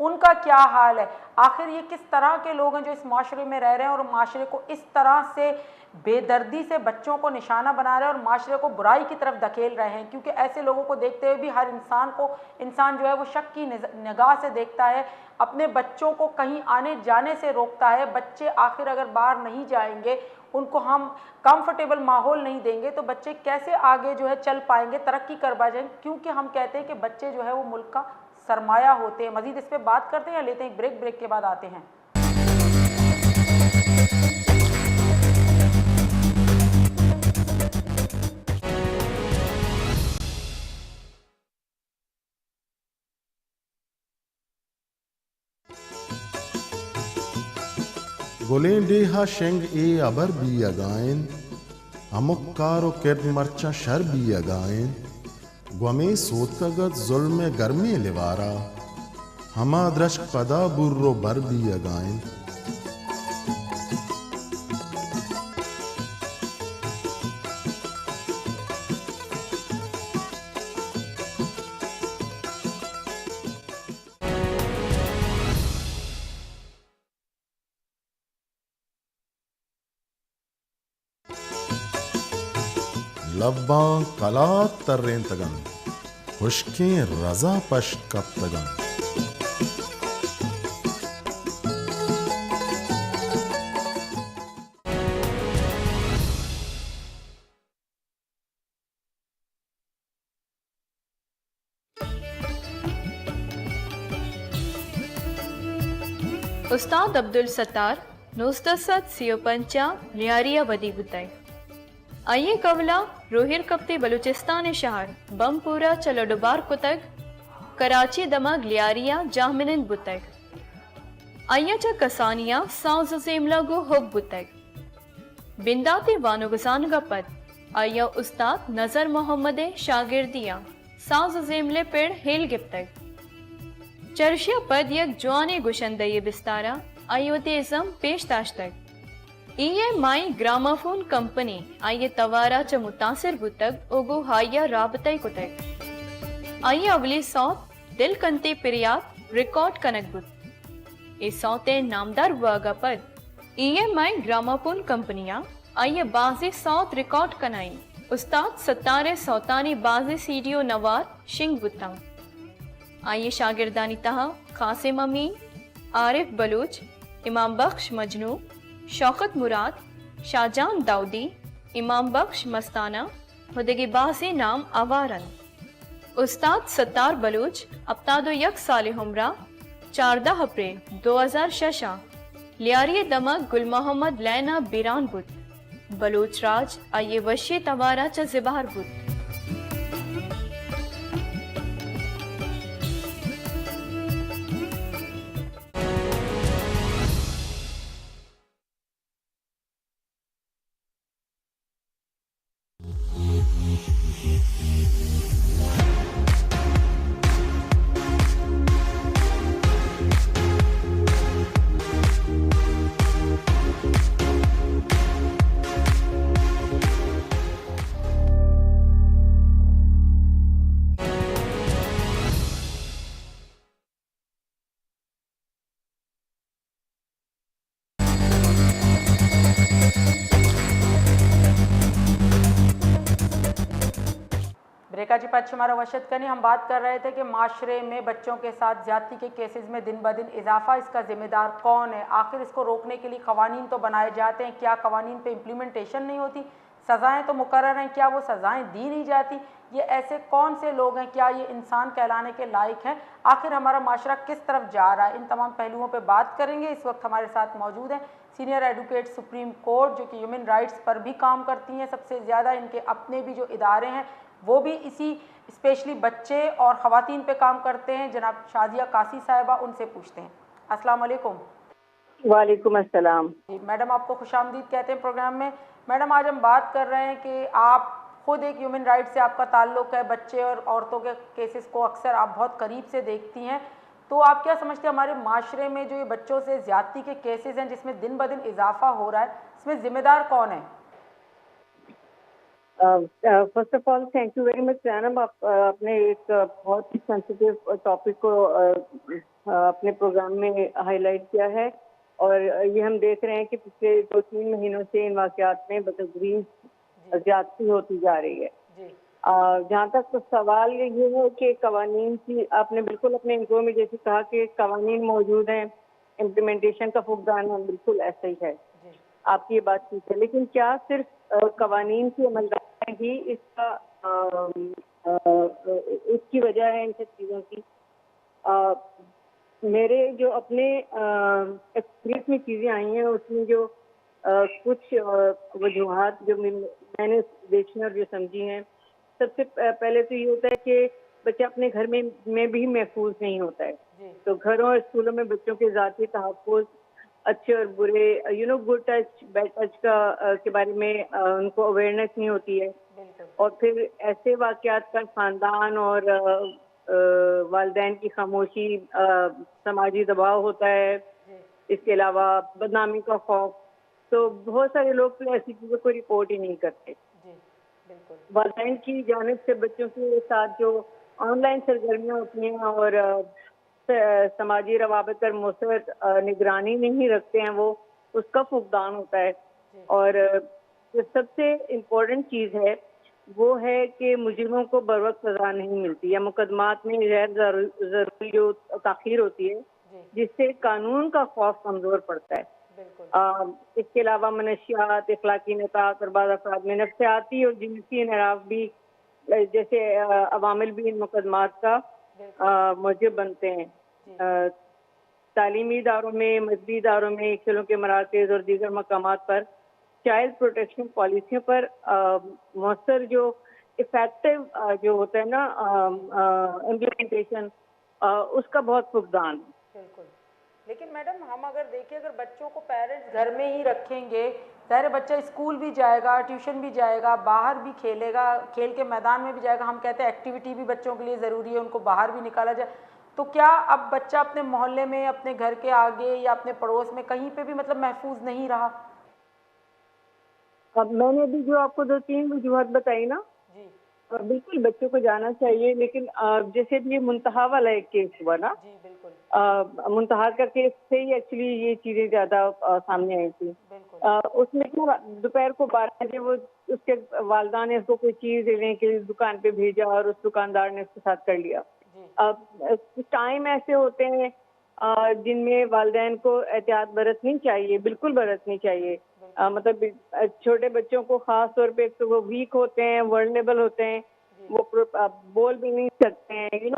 ان کا کیا حال ہے؟ آخر یہ کس طرح کے لوگ ہیں جو اس معاشرے میں رہ رہے ہیں اور معاشرے کو اس طرح سے بے دردی سے بچوں کو نشانہ بنا رہے ہیں اور معاشرے کو برائی کی طرف دھکیل رہے ہیں؟ کیونکہ ایسے لوگوں کو دیکھتے ہوئے بھی ہر انسان جو ہے وہ شک کی نگاہ سے دیکھتا ہے، اپنے بچوں کو کہیں آنے جانے سے روکتا ہے۔ بچے آخر اگر باہر نہیں جائیں گے، ان کو ہم کمفرٹیبل ماحول نہیں دیں گے تو بچے کیسے آگے جو ہے چل پائیں گے، ترقی کر پائیں گے؟ کیونکہ ہم کہتے ہیں کہ بچے جو ہے وہ ملک کا سرمایہ ہوتے ہیں۔ مزید اس پہ بات کرتے ہیں یا لیتے ہیں ایک بریک کے بعد آتے ہیں؟ گلیں ڈیہا شنگ اے ابر بھی اگائن امک کارو کرد مرچا شر بھی اگائن گومے سوت کگت ظلم گرمی لیوارا ہما درشک پدا برو بر بھی اگائن لباں کلات ترین تگن خشکیں رضا پشت کپ تگن استاد عبدالستار 1935 لیاریہ بدی بتائی آئیے قبلہ روہر کپتے بلوچستان شہر بم پورا چلو ڈبار کتگ کراچی دماغ لیاریہ جامنن بتگ آئیے چا کسانیہ ساؤز زیملہ گو ہوگ بتگ بنداتی وانو گزان گا پد آئیے استاد نظر محمد شاگردیہ ساؤز زیملے پیڑ ہیل گپتگ چرشیا پد یک جوانے گشندئی بستارا آئیو تیزم پیش تاشتگ ای ایم آئی گرامافون کمپنی آئیے توارا چا متاثر بتگ اوگو ہائیہ رابطائی کتگ آئیے اولی سوت دل کنتے پریات ریکارڈ کنک بت ای سوتے نامدار واگا پد ای ایم آئی گرامافون کمپنیاں آئیے بازی سوت ریکارڈ کنائی استاد ستارے سوتانی بازی سیڈیو نوار شنگ بتاں آئیے شاگردانی تہا قاسم امین عارف بلوچ امام بخش مجنو شوکت مراد شاہجان داؤدی امام بخش مستانہ ہدگی باسی نام آوارن استاد ستار بلوچ ابتادو یک سال ہمرا 14 اپریل 2006 لیاری دمک گل محمد لینا بیران بود بلوچ راج آئیے وشی توارا چا زبار بود بریکا جی پچ ہمارا وشد کرنی ہم بات کر رہے تھے کہ معاشرے میں بچوں کے ساتھ زیادتی کے کیسز میں دن بدن اضافہ، اس کا ذمہ دار کون ہے؟ آخر اس کو روکنے کے لیے قوانین تو بنائے جاتے ہیں، کیا قوانین پہ امپلیمنٹیشن نہیں ہوتی؟ سزائیں تو مقرر ہیں، کیا وہ سزائیں دی نہیں جاتی؟ یہ ایسے کون سے لوگ ہیں؟ کیا یہ انسان کہلانے کے لائق ہیں؟ آخر ہمارا معاشرہ کس طرف جا رہا ہے؟ ان تمام پہلوؤں پہ بات کریں گے۔ اس وقت ہمارے ساتھ موجود ہیں سینئر ایڈوکیٹ سپریم کورٹ جو کہ ہیومن رائٹس پر بھی کام کرتی ہیں، سب سے زیادہ ان کے اپنے بھی جو ادارے ہیں وہ بھی اسی اسپیشلی بچے اور خواتین پہ کام کرتے ہیں، جناب شادیہ قاسی صاحبہ، ان سے پوچھتے ہیں۔ السلام علیکم۔ وعلیکم السلام۔ میڈم آپ کو خوش آمدید کہتے ہیں پروگرام میں۔ میڈم آج ہم بات کر رہے ہیں کہ آپ خود ایک ہیومن رائٹ سے آپ کا تعلق ہے، بچے اور عورتوں کے کیسز کو اکثر آپ بہت قریب سے دیکھتی ہیں، تو آپ کیا سمجھتے ہیں ہمارے معاشرے میں جو یہ بچوں سے زیادتی کے کیسز ہیں جس میں دن بدن اضافہ ہو رہا ہے، اس میں ذمہ دار کون ہے؟ First of all thank you very much جناب، آپ نے ایک بہت ہی سینسیٹیو ٹاپک کو اپنے پروگرام میں ہائی لائٹ کیا ہے، اور یہ ہم دیکھ رہے ہیں کہ پچھلے 2-3 مہینوں سے ان واقعات میں بتدریج زیادتی ہوتی جا رہی ہے۔ جہاں تک سوال یہ ہے کہ قوانین کی، آپ نے بالکل اپنے انٹرو میں جیسے کہا کہ قوانین موجود ہیں، امپلیمنٹیشن کا فقدان ہے، بالکل ایسا ہی ہے، آپ کی یہ بات ٹھیک ہے، لیکن کیا صرف قوانین کی عملداری ہی اس کی وجہ ہے ان سب چیزوں کی؟ میرے جو اپنے ایکسپیرینس میں چیزیں آئی ہیں اس میں جو کچھ وجوہات جو میں نے دیکھی اور جو سمجھی ہیں، سب سے پہلے تو یہ ہوتا ہے کہ بچہ اپنے گھر میں بھی محفوظ نہیں ہوتا ہے، تو گھروں اور اسکولوں میں بچوں کے ذاتی تحفظ، اچھے اور برے، گڈ ٹچ بیڈ ٹچ کے بارے میں ان کو اویئرنیس نہیں ہوتی ہے، اور پھر ایسے واقعات کا خاندان اور والدین کی خاموشی، سماجی دباؤ ہوتا ہے، اس کے علاوہ بدنامی کا خوف، تو بہت سارے لوگ تو ایسی چیزوں کو رپورٹ ہی نہیں کرتے۔ والدین کی جانب سے بچوں کے ساتھ جو آن لائن سرگرمیاں ہوتی ہیں اور سماجی روابط پر مثبت نگرانی نہیں رکھتے ہیں، وہ اس کا فقدان ہوتا ہے، اور جو سب سے امپورٹنٹ چیز ہے وہ ہے کہ مجرموں کو بروقت سزا نہیں ملتی، یا مقدمات میں غیر ضروری جو تاخیر ہوتی ہے جس سے قانون کا خوف کمزور پڑتا ہے۔ اس کے علاوہ منشیات، اخلاقی نطاق اور بعض افراد میں نفسیاتی اور جنسی انحراف بھی جیسے عوامل بھی ان مقدمات کا موجب بنتے ہیں۔ تعلیمی اداروں میں، مذہبی اداروں میں، کھیلوں کے مراکز اور دیگر مقامات پر چائلڈ پروٹیکشن پالیسیوں پر مؤثر جو افیکٹو جو ہوتا ہے نا امپلیمنٹیشن، اس کا بہت فقدان ہے۔ بالکل، لیکن میڈم ہم اگر دیکھیں، اگر بچوں کو پیرنٹس گھر میں ہی رکھیں گے، ظاہر بچہ اسکول بھی جائے گا، ٹیوشن بھی جائے گا، باہر بھی کھیلے گا، کھیل کے میدان میں بھی جائے گا، ہم کہتے ہیں ایکٹیویٹی بھی بچوں کے لیے ضروری ہے، ان کو باہر بھی نکالا جائے، تو کیا اب بچہ اپنے محلے میں، اپنے گھر کے آگے یا اپنے پڑوس میں کہیں پہ بھی مطلب محفوظ نہیں رہا؟ اب میں نے ابھی جو آپ کو 2-3 وجوہات بتائی نا، بالکل بچوں کو جانا چاہیے، لیکن جیسے بھی یہ منتہا والا ایک کیس ہوا نا، منتہا کا کیس سے ہی ایکچولی یہ چیزیں زیادہ سامنے آئی تھی۔ اس میں کیا دوپہر کو 12 بجے وہ اس کے والدہ نے اس کو کوئی چیز لینے کے لیے دکان پہ بھیجا اور اس دکاندار نے اس کے ساتھ کر لیا۔ ٹائم ایسے ہوتے ہیں جن میں والدین کو احتیاط برتنی چاہیے، بالکل برتنی چاہیے، مطلب چھوٹے بچوں کو خاص طور پہ تو وہ ویک ہوتے ہیں، ورنیبل ہوتے ہیں، وہ بول بھی نہیں سکتے ہیں،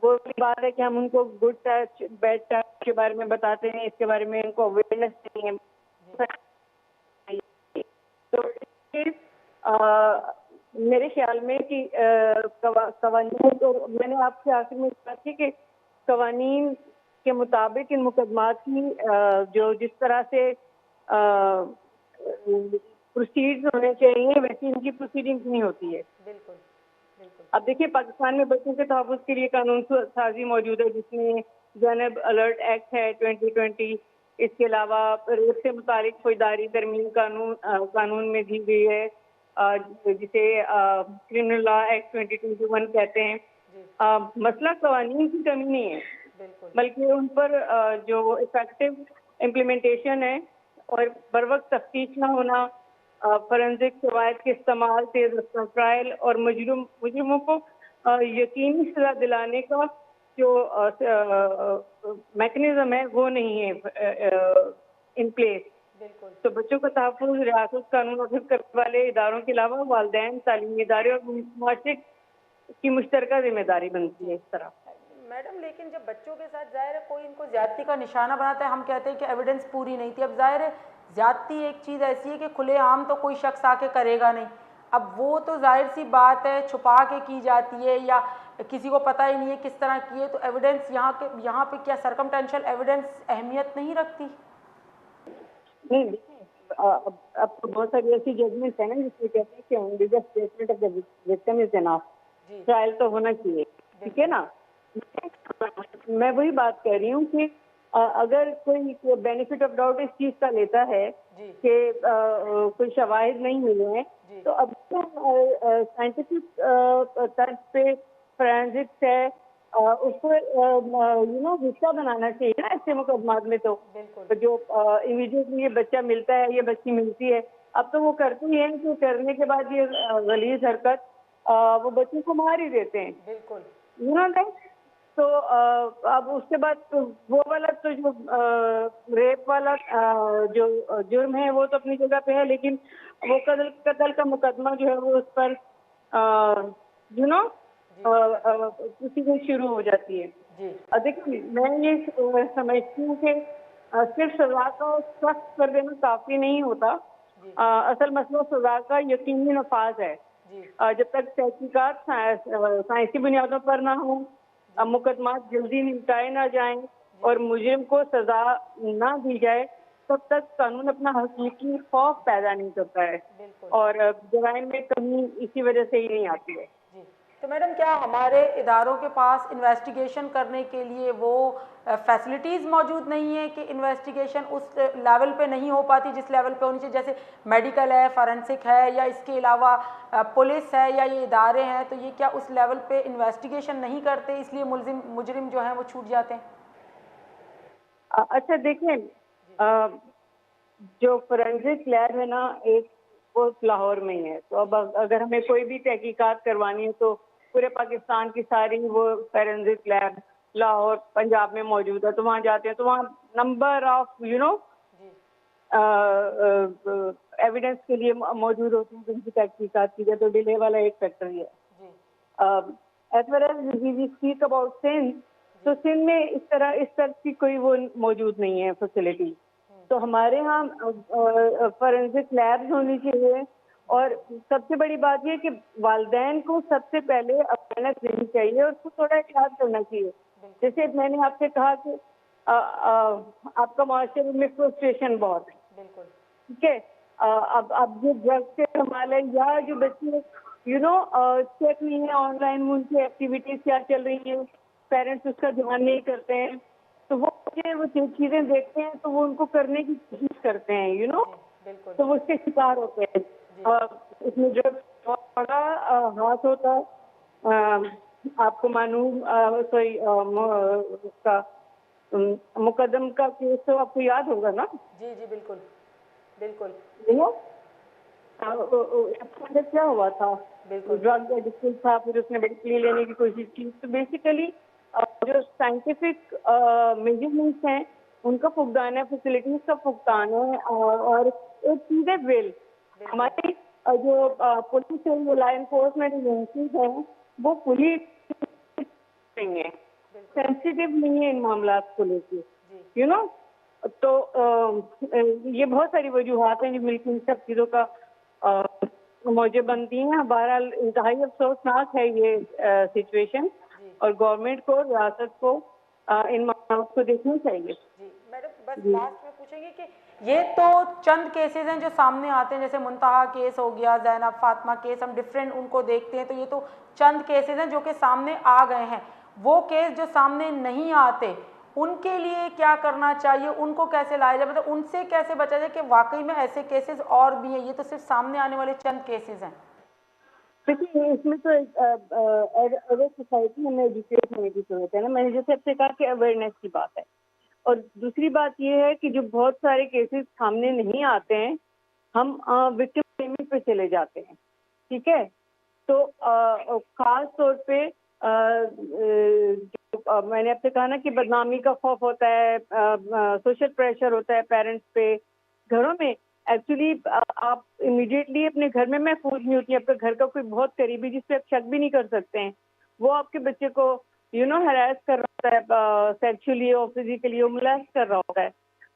وہ بات ہے کہ ہم ان کو گڈ ٹچ بیڈ ٹچ کے بارے میں بتاتے ہیں، اس کے بارے میں ان کو اویئرنیس نہیں ہے۔ تو میرے خیال میں کہ قوانین، تو میں نے آپ سے آخر میں بات کی کہ قوانین کے مطابق ان مقدمات کی جو جس طرح سے پروسیڈ ہونے چاہیے ویسی ان کی پروسیڈنگ نہیں ہوتی ہے۔ اب دیکھیے پاکستان میں بچوں کے تحفظ کے لیے قانون سازی موجود ہے، جس میں جنب الرٹ ایکٹ ہے 2020، اس کے علاوہ ریپ سے متعلق فوجداری ترمیم قانون میں دی گئی ہے، جسے کرمنل لا ایکٹ 2021 کہتے ہیں۔ مسئلہ قوانین کی کمی نہیں ہے، بلکہ ان پر جو افیکٹو امپلیمنٹیشن ہے اور بروقت تفتیش نہ ہونا، فورینزک قواعد کے استعمال، تیز رفتار ٹرائل اور مجرموں کو یقینی سزا دلانے کا جو میکنزم ہے وہ نہیں ہے ان پلیس۔ تو بچوں کا تحفظ ریاست قانون اور حفظ کرنے والے اداروں کے علاوہ والدین، تعلیمی ادارے اور معاشرے کی مشترکہ ذمہ داری بنتی ہے اس طرح۔ میڈم لیکن جب بچوں کے ساتھ ظاہر ہے کوئی ان کو زیادتی کا نشانہ بناتا ہے، ہم کہتے ہیں کہ ایویڈنس پوری نہیں تھی، اب ظاہر ہے زیادتی ایک چیز ایسی ہے کہ کھلے عام تو کوئی شخص آ کے کرے گا نہیں، اب وہ تو ظاہر سی بات ہے چھپا کے کی جاتی ہے یا کسی کو پتہ ہی نہیں ہے کس طرح کی ہے، تو ایویڈنس یہاں پہ کیا سرکمٹینشل ایویڈنس اہمیت نہیں رکھتی؟ نہیں، اب تو بہت ساری ایسی ججمنٹس ہیں نا جس میں کہتے ہیں کہ only the statement of the victim is enough, trial تو ہونا چاہیے، ٹھیک ہے نا۔ میں وہی بات کہہ رہی ہوں کہ اگر کوئی بینیفٹ آف ڈاؤٹ اس چیز کا لیتا ہے کہ کوئی شواہد نہیں ملے ہیں، تو اب سائنٹیفک طرز پہ فورینزکس ہے، اس کو حصہ بنانا چاہیے نا ایسے مقدمات میں. تو جو امیڈیٹلی یہ بچہ ملتا ہے, یہ بچی ملتی ہے, اب تو وہ کرتے ہی ہیں کہ کرنے کے بعد یہ غلیظ حرکت وہ بچوں کو مار ہی دیتے ہیں. بالکل. تو اب اس کے بعد وہ والا تو جو ریپ والا جو جرم ہے وہ تو اپنی جگہ پہ ہے, لیکن وہ قتل کا مقدمہ جو ہے وہ اس پر کسی کو شروع ہو جاتی ہے. دیکھیے میں یہ سمجھتی ہوں کہ صرف سزا کا سخت کر دینا کافی نہیں ہوتا. اصل مسئلہ سزا کا یقینی نفاذ ہے. جب تک تحقیقات سائنسی بنیادوں پر نہ ہوں, مقدمات جلدی نمٹائے نہ جائیں اور مجرم کو سزا نہ دی جائے, تب تک قانون اپنا حقیقی خوف پیدا نہیں کرتا ہے اور جرائم میں کمی اسی وجہ سے ہی نہیں آتی ہے. تو میڈم کیا ہمارے اداروں کے پاس انویسٹیگیشن کرنے کے لیے وہ فیسلٹیز موجود نہیں ہیں کہ انویسٹیگیشن اس لیول پہ نہیں ہو پاتی جس لیول پہ ہونی چاہیے, جیسے میڈیکل ہے, فارنسک ہے, یا اس کے علاوہ پولیس ہے, یا یہ ادارے ہیں, تو یہ کیا اس لیول پہ انویسٹیگیشن نہیں کرتے اس لیے مجرم جو ہیں وہ چھوٹ جاتے ہیں؟ اچھا دیکھیں, جو فورینسک لیب ہے نا ایک وہ لاہور میں ہی ہے, تو اب اگر ہمیں کوئی بھی تحقیقات کروانی ہے تو پورے پاکستان کی ساری وہ فورینسک لیب لاہور پنجاب میں موجود ہے, تو وہاں جاتے ہیں تو وہاں نمبر آف ایویڈنس کے لیے موجود ہوتے ہیں جن کی تحقیقات کی جائے, تو ڈیلے والا ایک فیکٹر ہی ہے. As well as we speak about Sindh, تو سندھ میں اس طرح کی کوئی وہ موجود نہیں ہے فیسلٹی. تو ہمارے ہاں فورینسک لیبز ہونی چاہیے, اور سب سے بڑی بات یہ کہ والدین کو سب سے پہلے اویئرنیس دینی چاہیے اور اس کو تھوڑا احتیاط کرنا چاہیے. جیسے میں نے آپ سے کہا کہ آپ کا معاشرے میں فرسٹریشن بہت ہے, ٹھیک ہے, اب جو ڈرگ سے سنبھالے یا جو بچے چیک نہیں ہے آن لائن ان کی ایکٹیویٹیز کیا چل رہی ہیں, پیرنٹس اس کا دھیان نہیں کرتے ہیں, تو وہ چیزیں دیکھتے ہیں تو وہ ان کو کرنے کی کوشش کرتے ہیں, تو وہ اس کے شکار ہوتے ہیں. اس میں جو بہت بڑا ہاتھ ہوتا ہے, آپ کو معلوم کا مقدم کا کیس تو آپ کو یاد ہوگا نا؟ جی جی بالکل بالکل. کیا ہوا تھا, ڈرگ ایڈکشن تھا, پھر اس نے پلی لینے کی کوشش کی. تو بیسیکلی جو سائنٹیفک میجرمنٹس ہیں ان کا فقدان ہے, فیسلٹیز کا فقدان ہے, اور ایک چیز ہے ول. ہماری جو پولیس ہے, لا انفورسمنٹ ایجنسیز ہیں, وہ پولیس نہیں ہے, سینسیٹیو نہیں ہے ان معاملات کو لے کے, تو یہ بہت ساری وجوہات ہیں جو مل کے ان سب چیزوں کا موجب بنتی ہیں. بہرحال انتہائی افسوسناک ہے یہ سچویشن, اور گورنمنٹ کو, ریاست کو ان معاملات کو دیکھنا چاہیے. جی میڈم, بس لاسٹ میں پوچھیں گے کہ یہ تو چند کیسز ہیں جو سامنے آتے ہیں, جیسے منتہا کیس ہو گیا, زینب فاطمہ کیس, ہم ڈفرینٹ ان کو دیکھتے ہیں, تو یہ تو چند کیسز ہیں جو کہ سامنے آ گئے ہیں. وہ کیس جو سامنے نہیں آتے ان کے لیے کیا کرنا چاہیے, ان کو کیسے لایا جائے, مطلب ان سے کیسے بچا جائے کہ واقعی میں ایسے کیسز اور بھی ہیں, یہ تو صرف سامنے آنے والے چند کیسز ہیں. دیکھیے اس میں تو ایز سوسائٹی ہمیں ایجوکیٹ ہونے کی ضرورت ہے نا. میں نے جیسے آپ سے کہا کہ اویئرنیس کی بات ہے, اور دوسری بات یہ ہے کہ جو بہت سارے کیسز سامنے نہیں آتے ہیں ہم وکٹم بلیمنگ پہ چلے جاتے ہیں, ٹھیک ہے. تو خاص طور پہ میں نے آپ سے کہا نا کہ بدنامی کا خوف ہوتا ہے, سوشل پریشر ہوتا ہے پیرنٹس پہ گھروں میں. ایکچولی آپ امیڈیٹلی اپنے گھر میں محفوظ نہیں ہوتی, آپ کا گھر کا کوئی بہت قریبی جس پہ آپ شک بھی نہیں کر سکتے ہیں, وہ آپ کے بچے کو ہراس کر رہا ہوتا ہے, سیکچولی اور فزیکلی مولیسٹ کر رہا ہوتا ہے,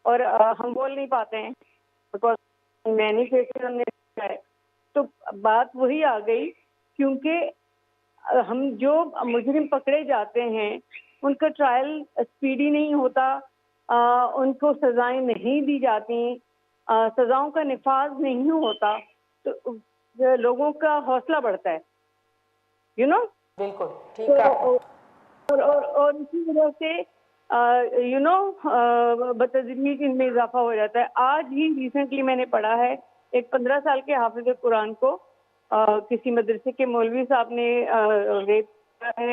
اور ہم بول نہیں پاتے ہیں بیکاز مینیفیکچر ہم نے دیکھا ہے. تو بات وہی آ گئی, کیونکہ ہم جو مجرم پکڑے جاتے ہیں ان کا ٹرائل اسپیڈی نہیں ہوتا, ان کو سزائیں نہیں دی جاتی, سزاؤں کا نفاذ نہیں ہوتا, تو لوگوں کا حوصلہ بڑھتا ہے, بالکل ٹھیک ہے. اور اسی وجہ سے بتدریج ان میں اضافہ ہو جاتا ہے. آج ہی ریسنٹلی میں نے پڑھا ہے ایک 15 سال کے حافظ قرآن کو کسی مدرسے کے مولوی صاحب نے ریپ کیا ہے,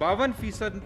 52%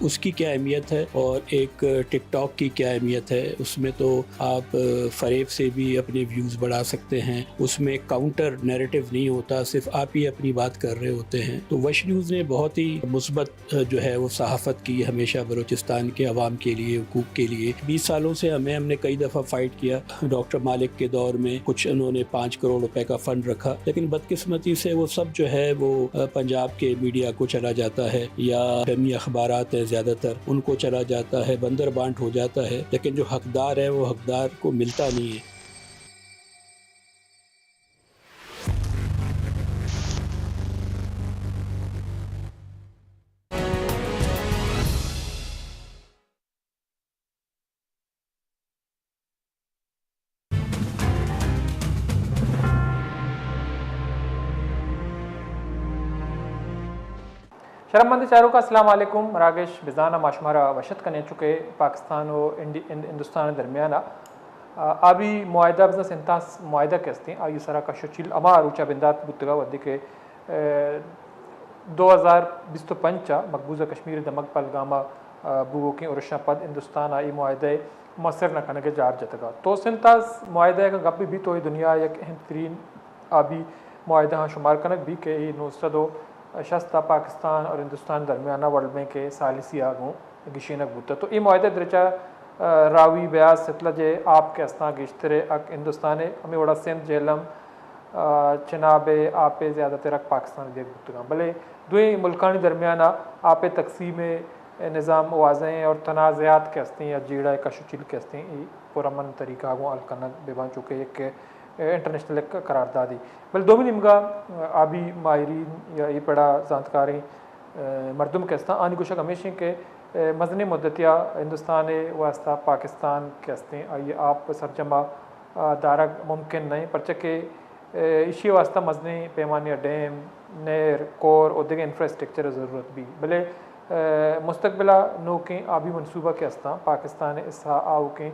اس کی کیا اہمیت ہے اور ایک ٹک ٹاک کی کیا اہمیت ہے. اس میں تو آپ فریب سے بھی اپنے ویوز بڑھا سکتے ہیں, اس میں کاؤنٹر نیریٹو نہیں ہوتا, صرف آپ ہی اپنی بات کر رہے ہوتے ہیں. تو وش نیوز نے بہت ہی مثبت جو ہے وہ صحافت کی ہمیشہ بلوچستان کے عوام کے لیے, حقوق کے لیے. 20 سالوں سے ہم نے کئی دفعہ فائٹ کیا. ڈاکٹر مالک کے دور میں کچھ انہوں نے 5 کروڑ روپے کا فنڈ رکھا, لیکن بدقسمتی سے وہ سب جو ہے وہ پنجاب کے میڈیا کو چلا جاتا ہے, یا فہمی اخبارات ہیں زیادہ تر ان کو چلا جاتا ہے, بندر بانٹ ہو جاتا ہے, لیکن جو حقدار ہے وہ حقدار کو ملتا نہیں ہے. شرمند چاروں کا السلام علیکم. راگش بزانہ ماشمارا وشت کنے چکے پاکستان و ہندوستان درمیانہ آبی معاہدہ بزنس انتاس معاہدہ کہتے ہیں. آئی سرا کا شچیل اما روچا بندات بتگا ودی کے 2025 مقبوضہ کشمیر دمک پلگامہ بوگو کی ارشا پد ہندوستان آئی معاہدہ مصر نہ کنگے جار جتگا. تو سنتاس معاہدہ کا گپی بھی تو دنیا ایک اہم ترین آبی معاہدہ ہاں شمار کنک بھی کہ 1960 پاکستان اور ہندوستان درمیانہ ورلڈ میں کے سالسی آگوں گشینک بوتا. تو یہ معاہدہ درچہ راوی بیاز ستلہ جے آپ کے استان گشترے اک ہندوستان ہمیں وڑا سندھ جہلم چناب آپ زیادہ ترک پاکستان دیکھ بوتگاں. بلے دوئی ملکانی درمیانہ آپ تقسیم نظام واضح اور تنازعات کے ہستے ہیں یا جیڑا کشچل کے ہستے ہیں پرامن طریقہ آگوں الکنک بیبان چکے ایک انٹرنیشنل ایک قراردادی. بل دومی نمگا آبی ماہرین یا یہ پڑا زانتکاری مردم کے ہستاں آنی گوشک ہمیشہ کے مزنی مدتیا ہندوستان واسطہ پاکستان کے ہستے ہیں. آئیے آپ سرجمہ دارگ ممکن نہیں پرچہ اسی واسطہ مزنی پیمانیہ ڈیم نیر کور اور دیگر انفراسٹرکچر ضرورت بھی. بلے مستقبلہ نوکیں آبی منصوبہ کے ہستاں پاکستان اسا آؤ کے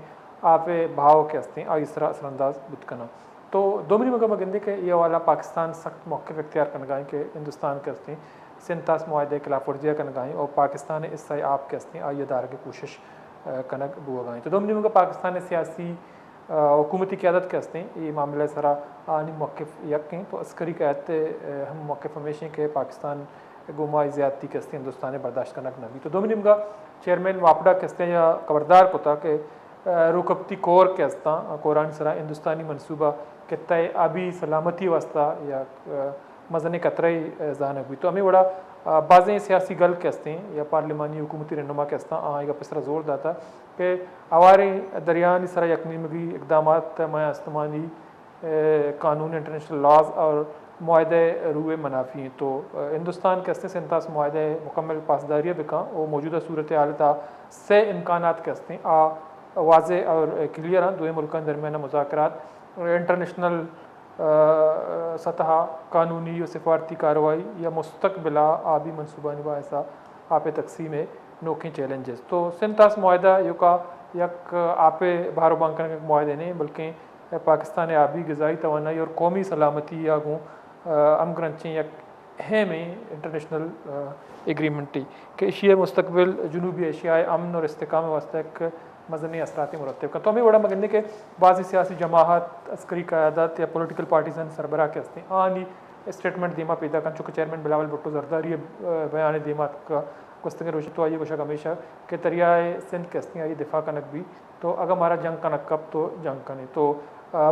آپ بھاؤ کے ہستے ہیں آئی اس طرح اثر انداز بتکنا. تو دومری مگہ مگندے کہ یہ والا پاکستان سخت موقف اختیار کرنگائیں کہ ہندوستان کے ہستے ہیں سنتاس معاہدے خلاف ورزیاں کرنگائیں اور پاکستان اس سے آپ کے ہستے ہیں آئیے دار کی کوشش کنک بو گائیں. تو دومری مگہ پاکستان سیاسی حکومتی قیادت کے ہستے ہیں یہ معاملہ سرا آنی موقف یقیں. تو عسکری قیادت ہم موقف ہمیشہ کہ پاکستان گمائی زیادتی کے ہستے ہندوستان برداشت کرنک نبی. تو دومری مگہ چیئرمین واپڈا کے ہستے ہیں یا خبردار کو تھا کہ رکبتی کور کے ہستاں قرآن سرا ہندوستانی منصوبہ کہ طے آبی سلامتی واسطہ یا مزن قطرے زانک بھی. تو ہمیں بڑا بعضیں سیاسی گل کے ہستے ہیں یا پارلیمانی حکومتی رہنما کے ہستاں آئے گا پسرا زور داتا کہ ہمارے دریان سرا یقینی اقدامات میں استعمالی قانون انٹرنیشنل لاز اور معاہدے روئے منافی ہیں. تو ہندوستان کے ہستے سے انتاس معاہدے مکمل پاسداریہ بکاں اور موجودہ صورتحالتا سے امکانات کے ہستے ہیں واضح اور کلیئر ہیں. دوئے ملکان درمیانہ مذاکرات انٹرنیشنل سطح قانونی و سفارتی کارروائی یا مستقبلہ آبی منصوبہ نبا ایسا آپ تقسیم نوکیں چیلنجز. تو سنتاس معاہدہ یو کا یک آپ بھارو بانکن کے معاہدے نہیں بلکہ پاکستان آبی غذائی توانائی اور قومی سلامتی یا گوں امگرنچیں یک اہم انٹرنیشنل ایگریمنٹی کہ ایشیا مستقبل جنوبی ایشیاء امن اور استحکام واسطہ ایک مزنی اثرات مرتب کا. تو ہمیں بڑا مگندے کہ بعضی سیاسی جماعت عسکری قیادت یا پولیٹیکل پارٹیزن سربراہ کے ہستے ہیں آنی اسٹیٹمنٹ دیما پیدا کر چونکہ چیئرمین بلاول بھٹو زرداری بیان دیمات کا گستگی روشت تو آئیے گوشک ہمیشہ کہ دریائے سندھ کے ہستے ہیں آئیے دفاع کنک بھی. تو اگر ہمارا جنگ کنک کب تو جنگ کنے. تو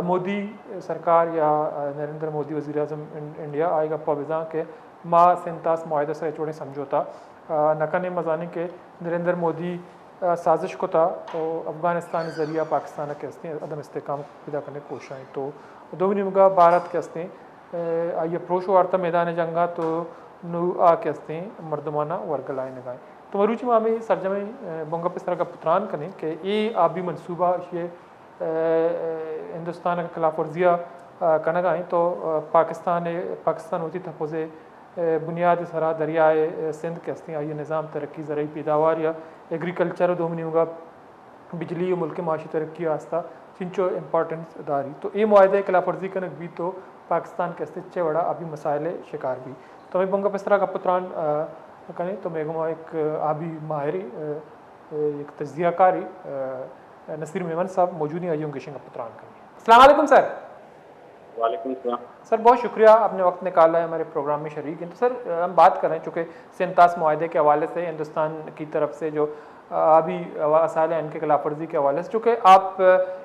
مودی سرکار یا نریندر مودی وزیر اعظم انڈیا آئے گا پابزاں کہ ماں سنتاس معاہدہ سے چوڑے سمجھوتا نکن مزانی کے نریندر مودی سازش کو تھا تو افغانستان ذریعہ پاکستان کے ہستے ہیں عدم استحکام پیدا کرنے کی کوششیں. تو دومی نمگا بھارت کے ہستے ہیں آئیے پروش وارتا میدان جنگا تو نو آ کے ہستے ہیں مردمانہ ورگلائے نگائیں. تو مروچی ماں میں سرجمہ بونگا پس طرح کا پتران کریں کہ یہ آبی منصوبہ یہ ہندوستان کے خلاف ورزیاں کنگائیں. تو پاکستان ہوتی تحفظ بنیاد سرا دریائے سندھ کے ہستے ہیں آئیے نظام ترقی زرعی پیداوار یا ایگریکلچر دومنی ہوگا بجلی و ملک معاشی ترقی واسطہ چنچو امپورٹنس داری. تو یہ معاہدے خلاف ورزی کنک بھی تو پاکستان کے ہستے چے بڑا ابھی مسائل شکار بھی. تو ہمیں بونگا پس طرح کا پتران کنیں تو میگم ایک آبی ماہری ایک تجزیہ کاری نصیر میمن صاحب موجود ہیں ایوں گشنگ پتران کریں. السلام علیکم سر. وعلیکم السلام سر بہت شکریہ آپ نے وقت نکالا ہے ہمارے پروگرام میں شریک ہیں. تو سر ہم بات کریں چونکہ سینتاس معاہدے کے حوالے سے ہندوستان کی طرف سے جو آبی وسائل ہیں ان کے خلاف ورزی کے حوالے سے, چونکہ آپ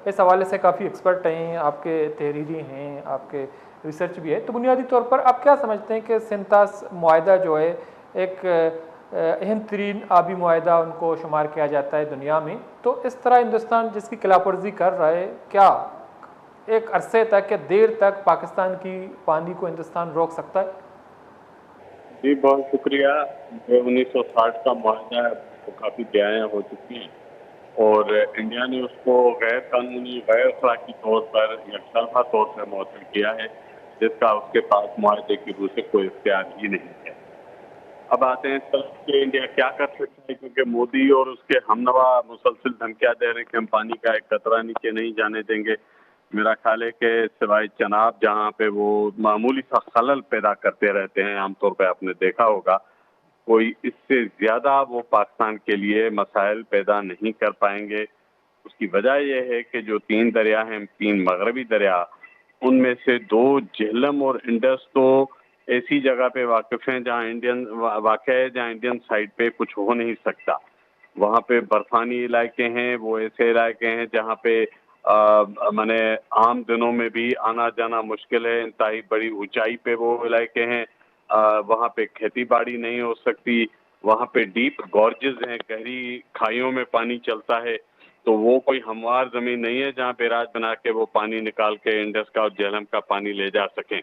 اس حوالے سے کافی ایکسپرٹ ہیں, آپ کے تحریری ہیں, آپ کے ریسرچ بھی ہے, تو بنیادی طور پر آپ کیا سمجھتے ہیں کہ سینتاس معاہدہ جو ہے ایک اہم ترین آبی معاہدہ ان کو شمار کیا جاتا ہے دنیا میں, تو اس طرح ہندوستان جس کی خلاف ورزی کر رہا ہے, کیا ایک عرصے تک یا دیر تک پاکستان کی پانی کو ہندوستان روک سکتا ہے؟ جی بہت شکریہ. جو 1960 کا معاہدہ ہے وہ کافی دعائیں ہو چکی ہیں اور انڈیا نے اس کو غیر قانونی غیر اخلاقی طور پر یکطرفہ طور سے معطل کیا ہے, جس کا اس کے پاس معاہدے کی روح سے کوئی اختیار ہی نہیں ہے. اب آتے ہیں اس طرف کہ انڈیا کیا کر سکتا ہے, کیونکہ مودی اور اس کے ہمنوا مسلسل دھمکیاں دے رہے ہیں کہ ہم پانی کا ایک قطرہ نیچے نہیں جانے دیں گے. میرا خیال ہے کہ سوائے چناب جہاں پہ وہ معمولی سا خلل پیدا کرتے رہتے ہیں, عام طور پہ آپ نے دیکھا ہوگا, کوئی اس سے زیادہ وہ پاکستان کے لیے مسائل پیدا نہیں کر پائیں گے. اس کی وجہ یہ ہے کہ جو 3 دریا ہیں, 3 مغربی دریا, ان میں سے 2 جہلم اور انڈس تو ایسی جگہ پہ واقع ہیں جہاں انڈین سائڈ پہ کچھ ہو نہیں سکتا. وہاں پہ برفانی علاقے ہیں, وہ ایسے علاقے ہیں جہاں پہ عام دنوں میں بھی آنا جانا مشکل ہے. انتہائی بڑی اونچائی پہ وہ علاقے ہیں, وہاں پہ کھیتی باڑی نہیں ہو سکتی. وہاں پہ ڈیپ گورجز ہیں, گہری کھائیوں میں پانی چلتا ہے, تو وہ کوئی ہموار زمین نہیں ہے جہاں بیراج بنا کے وہ پانی نکال کے انڈس کا اور جہلم کا پانی لے جا سکیں.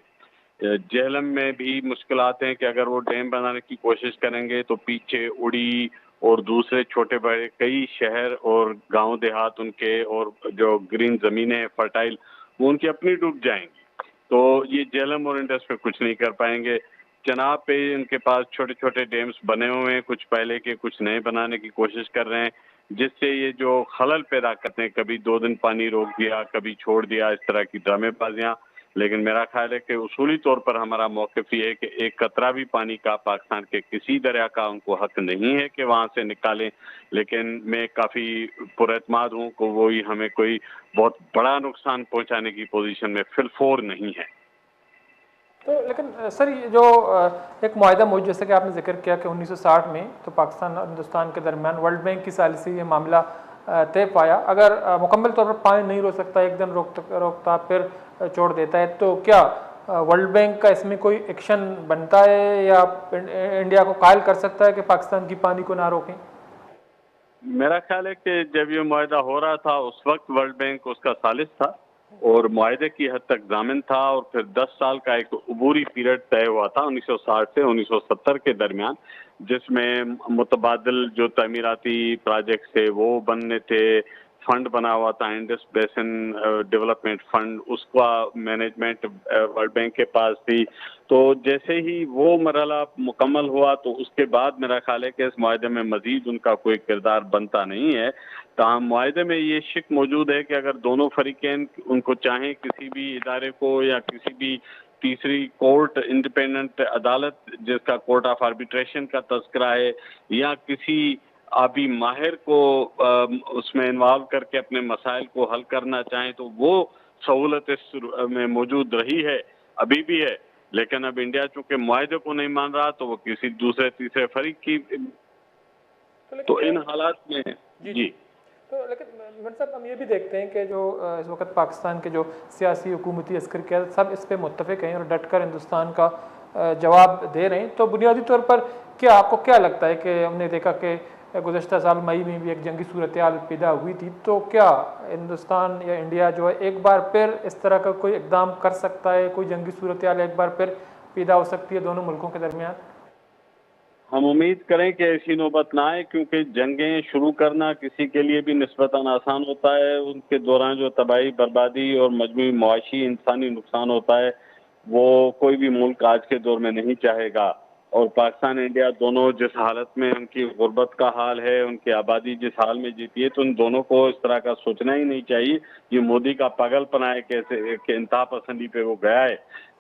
جہلم میں بھی مشکلات ہیں کہ اگر وہ ڈیم بنانے کی کوشش کریں گے تو پیچھے اڑی اور دوسرے چھوٹے بڑے کئی شہر اور گاؤں دیہات ان کے اور جو گرین زمینیں ہیں فرٹائل, وہ ان کی اپنی ڈوب جائیں گی. تو یہ جہلم اور انڈس پہ کچھ نہیں کر پائیں گے. چناب پہ ان کے پاس چھوٹے چھوٹے ڈیمز بنے ہوئے ہیں, کچھ پہلے کے کچھ نئے بنانے کی کوشش کر رہے ہیں, جس سے یہ جو خلل پیدا کرتے ہیں, کبھی 2 دن پانی روک دیا, کبھی چھوڑ دیا, اس طرح کی ڈرامے بازیاں. لیکن میرا خیال ہے کہ اصولی طور پر ہمارا موقف یہ ہے کہ ایک قطرہ بھی پانی کا پاکستان کے کسی دریا کا ان کو حق نہیں ہے کہ وہاں سے نکالیں. لیکن میں کافی پراعتماد ہوں کہ وہی ہمیں کوئی بہت بڑا نقصان پہنچانے کی پوزیشن میں فی الفور نہیں ہے. تو لیکن سر یہ جو ایک معاہدہ موجود, جیسے کہ آپ نے ذکر کیا کہ 1960 میں تو پاکستان اور ہندوستان کے درمیان ورلڈ بینک کی سال سے یہ معاملہ طے پایا, اگر مکمل طور پر پانی نہیں روک سکتا, ایک دن روکتا پھر چھوڑ دیتا ہے, تو کیا ورلڈ بینک کا اس میں کوئی ایکشن بنتا ہے یا انڈیا کو قائل کر سکتا ہے کہ پاکستان کی پانی کو نہ روکیں؟ میرا خیال ہے کہ جب یہ معاہدہ ہو رہا تھا اس وقت ورلڈ بینک اس کا ثالث تھا اور معاہدے کی حد تک ضامن تھا, اور پھر 10 سال کا ایک عبوری پیریڈ طے ہوا تھا 1960 سے 1970 کے درمیان, جس میں متبادل جو تعمیراتی پروجیکٹس تھے وہ بننے تھے. فنڈ بنا ہوا تھا انڈس بیسن ڈیولپمنٹ فنڈ, اس کا مینجمنٹ ورلڈ بینک کے پاس تھی. تو جیسے ہی وہ مرحلہ مکمل ہوا تو اس کے بعد میرا خیال ہے کہ اس معاہدے میں مزید ان کا کوئی کردار بنتا نہیں ہے. تاہم معاہدے میں یہ شک موجود ہے کہ اگر دونوں فریقین ان کو چاہیں کسی بھی ادارے کو یا کسی بھی تیسری کورٹ, انڈیپینڈنٹ عدالت جس کا کورٹ آف آربیٹریشن کا تذکرہ ہے, یا کسی آبی ماہر کو اس میں انوالو کر کے اپنے مسائل کو حل کرنا چاہیں, تو وہ سہولت اس میں موجود رہی ہے, ابھی بھی ہے. لیکن اب انڈیا چونکہ معاہدے کو نہیں مان رہا تو وہ کسی دوسرے تیسرے فریق کی, تو ان حالات میں جی. تو لیکن صاحب ہم یہ بھی دیکھتے ہیں کہ جو اس وقت پاکستان کے جو سیاسی حکومتی عسکر کے سب اس پہ متفق ہیں اور ڈٹ کر ہندوستان کا جواب دے رہے ہیں. تو بنیادی طور پر کیا آپ کو کیا لگتا ہے کہ ہم نے دیکھا کہ گزشتہ سال مئی میں بھی ایک جنگی صورتحال پیدا ہوئی تھی, تو کیا ہندوستان یا انڈیا جو ہے ایک بار پھر اس طرح کا کوئی اقدام کر سکتا ہے, کوئی جنگی صورتحال ایک بار پھر پیدا ہو سکتی ہے دونوں ملکوں کے درمیان؟ ہم امید کریں کہ ایسی نوبت نہ آئے, کیونکہ جنگیں شروع کرنا کسی کے لیے بھی نسبتاً آسان ہوتا ہے. ان کے دوران جو تباہی بربادی اور مجموعی معاشی انسانی نقصان ہوتا ہے وہ کوئی بھی ملک آج کے دور میں نہیں چاہے گا. اور پاکستان انڈیا دونوں جس حالت میں ان کی غربت کا حال ہے, ان کی آبادی جس حال میں جیتی ہے, تو ان دونوں کو اس طرح کا سوچنا ہی نہیں چاہیے. یہ مودی کا پاگل پنا ہے کہ انتہا پسندی پہ وہ گیا ہے.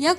1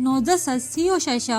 1986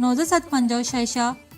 1956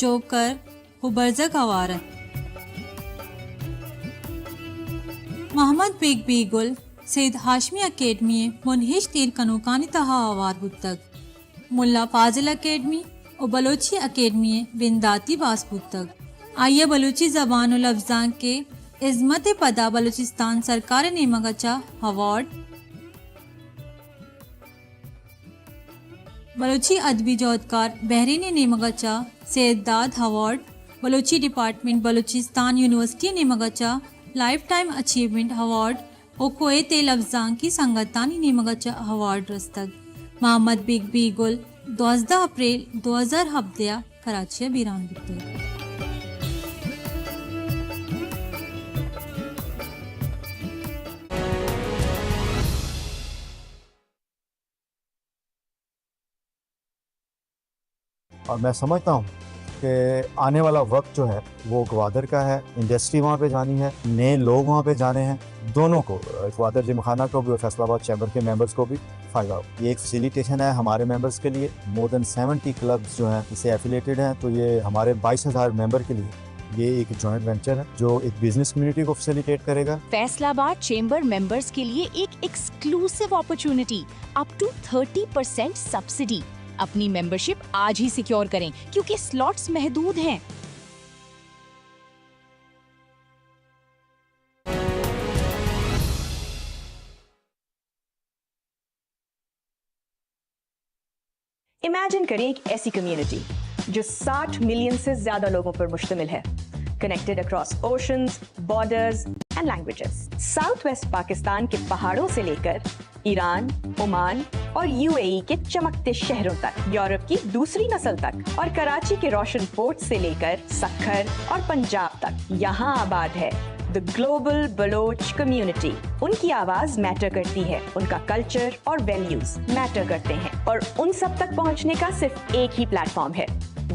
جوکر برزک ہوارت محمد بیگ بیگل سید ہاشمی اکیڈمی منہش تیر کنوکانی تہا آوار بودتگ ملا فاضل اکیڈمی اور بلوچی اکیڈمی بنداتی باس بودتگ آئیے بلوچی زبان و لفظان کے عظمت پدا بلوچستان سرکار نیمگچا اوارڈ بلوچی ادبی جودکار بحرین نیمگچا Syed Dad award Balochi department Balochistan university نیمگچا لائف ٹائم اچیومنٹ اوارڈ اور کویت لفظان کی سنگتانی نیمگچا اوارڈ رستگ محمد بیگ بیگل 12 اپریل 2017 کراچی بیران بودتگ اور میں سمجھتا ہوں کہ آنے والا وقت جو ہے وہ گوادر کا ہے. انڈسٹری وہاں پہ جانی ہے, نئے لوگ وہاں پہ جانے ہیں, دونوں کو, گوادر جم خانہ کو بھی اور فیصل آباد چیمبر کے ممبرس کو بھی فائدہ ہو. یہ ایک فیسیلیٹیشن ہے ہمارے ممبرس کے لیے. مور دین 70 کلبس جو ہیں اسے ایفیلیٹڈ ہیں, تو یہ ہمارے 22,000 ممبر کے لیے یہ ایک جوائنٹ وینچر ہے جو ایک بزنس کمیونٹی کو فیسیلیٹیٹ کرے گا. فیصل آباد چیمبر ممبرس کے لیے ایک ایکسکلوسیو اپرچونٹی, اپ ٹو 30% سبسڈی. اپنی ممبرشپ آج ہی سیکیور کریں کیونکہ سلاٹس محدود ہیں. امیجن کریں ایک ایسی کمیونٹی جو 60 ملین سے زیادہ لوگوں پر مشتمل ہے, connected across oceans, borders and languages. South waste Pakistan کے پہاڑوں سے لے کر ایران, عمان اور UAE کے چمکتے شہروں تک, یورپ کی دوسری نسل تک, اور کراچی کے روشن پورٹ سے لے کر سکھر اور پنجاب تک. یہاں آباد ہے دی گلوبل بلوچ کمیونٹی. ان کی آواز میٹر کرتی ہے, ان کا کلچر اور ویلیوز میٹر کرتے ہیں, اور ان سب تک پہنچنے کا صرف ایک ہی پلیٹ فارم ہے,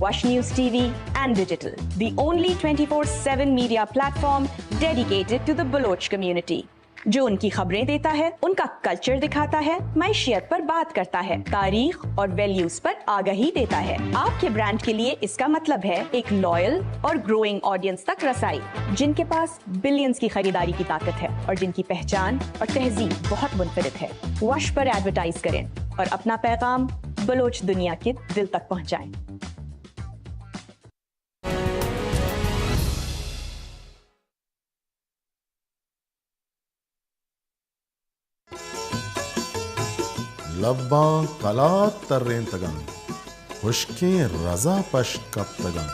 وش news TV and Digital, the only 24/7 media platform dedicated to the Baloch community, جو ان کی خبریں دیتا ہے, ان کا کلچر دکھاتا ہے, معیشت پر بات کرتا ہے, تاریخ اور ویلیوز پر آگاہی دیتا ہے. آپ کے برانڈ کے لیے اس کا مطلب ہے ایک لائل اور گروئنگ آڈینس تک رسائی, جن کے پاس بلینز کی خریداری کی طاقت ہے اور جن کی پہچان اور تہذیب بہت منفرد ہے. وش پر ایڈورٹائز کریں اور اپنا پیغام بلوچ دنیا کے دل تک پہنچائیں. لباں کلات ترین تگن, خشکیں رضا پش کب تگن.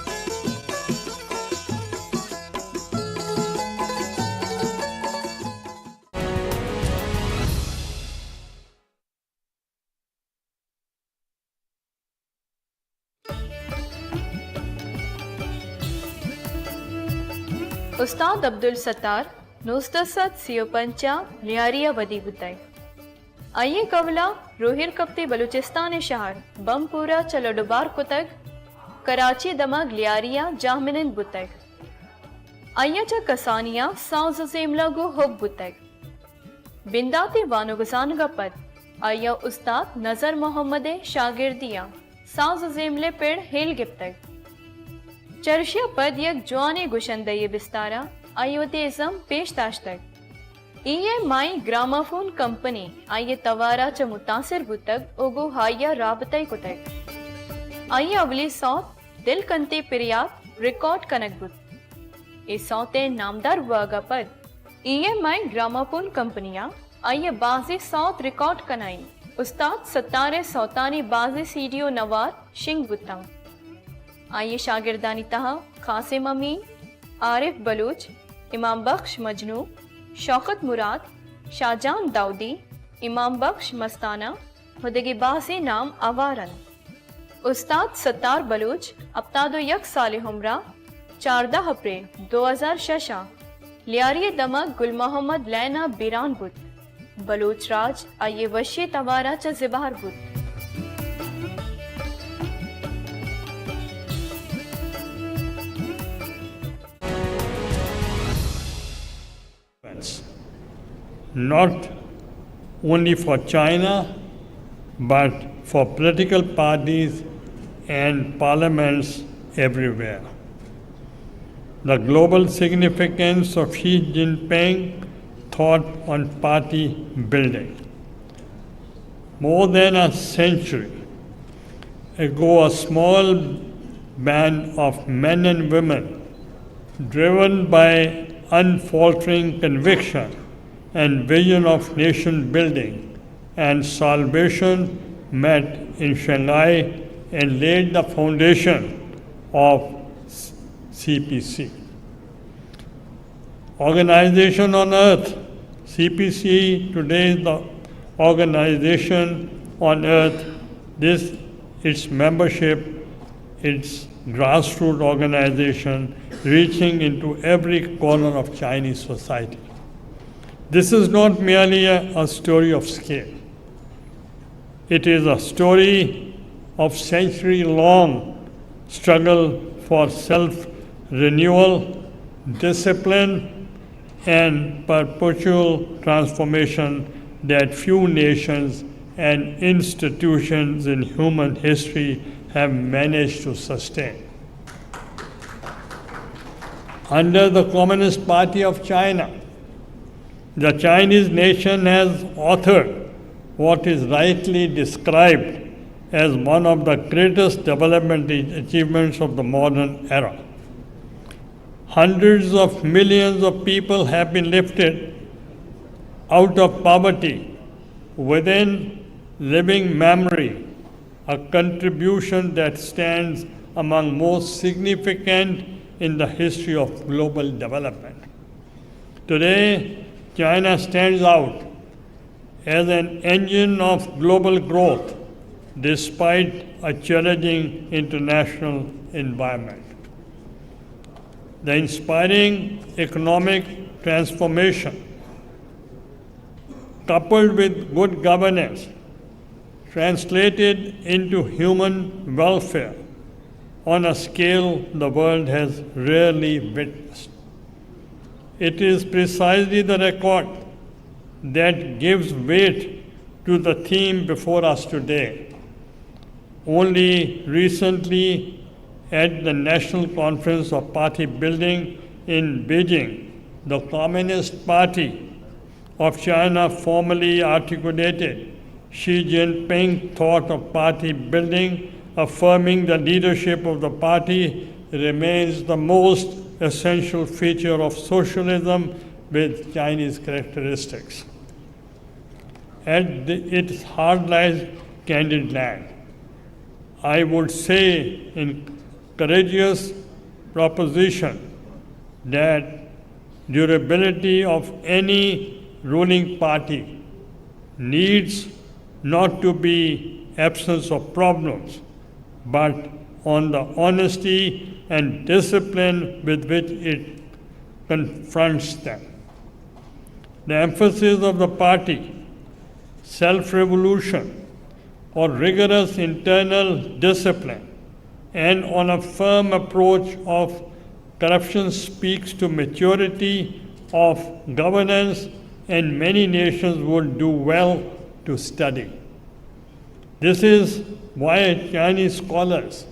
استاد عبدالستار 1935 لیاریہ ودی بتائی. آئیے قبلہ روہر کپتی بلوچستان شہر بم پورا چلو ڈبار کتگ کراچی دماغ لیاریہ جامنن بتگ. آئیے چا کسانیہ ساؤز زیملہ گو ہوب بتگ. بنداتی وانو گسان گا پد آئیے استاد نظر محمد شاگردیہ ساؤز زیملے پیڑ ہیل گپتگ. چرشیا پد یک جوانے گشندئی بستارہ آئیو تیزم پیش تاشتگ. EMI گرامافون کمپنی آئیے توارا چا متاثر بودتگ اوگو ہائیہ رابطہ کتگ. آئیے اگلی سوت دل کنتی پریات ریکارڈ کنک بود. ای سوتے نامدار واگا پد EMI گرامافون کمپنیاں آئیے بازی سوت ریکارڈ کنائی. استاد ستارے سوتانی بازی سیڈیو نوار شنگ بودتا. آئیے شاگردانی تہا قاسم امین, عارف بلوچ, امام بخش مجنو, شوکت مراد, شاہجان داؤدی, امام بخش مستانہ, ہدگی باسی نام آوارن. استاد ستار بلوچ ابتاد و یک سال ہمراہ 14 اپریل 2006 لیاری دمک گل محمد لینا بیران بود. بلوچ راج آئیے وشی توارا چا زبار بود. Not only for China, but for political parties and parliaments everywhere. The global significance of Xi Jinping thought on party building. More than a century ago, a small band of men and women, driven by unfaltering conviction and vision of nation building and salvation, met in Shanghai and laid the foundation of CPC. Organization on Earth. CPC today is the organization on Earth. Its membership, its grassroots organization reaching into every corner of Chinese society. This is not merely a story of scale. It is a story of century-long struggle for self-renewal, discipline, and perpetual transformation that few nations and institutions in human history have managed to sustain. Under the Communist Party of China, the Chinese nation has authored what is rightly described as one of the greatest development achievements of the modern era. Hundreds of millions of people have been lifted out of poverty within living memory, a contribution that stands among most significant in the history of global development. Today, China stands out as an engine of global growth despite a challenging international environment. The inspiring economic transformation, coupled with good governance, translated into human welfare on a scale the world has rarely witnessed. It is precisely the record that gives weight to the theme before us today. Only recently, at the National Conference of Party Building in Beijing, the Communist Party of China formally articulated Xi Jinping thought of party building, affirming the leadership of the party remains the most essential feature of socialism with Chinese characteristics. At its heart lies candid land. I would say in courageous proposition that durability of any ruling party needs not to be absence of problems, but on the honesty and discipline with which it confronts them. The emphasis of the party, self-revolution, or rigorous internal discipline, and on a firm approach of corruption speaks to maturity of governance, and many nations would do well to study. This is why Chinese scholars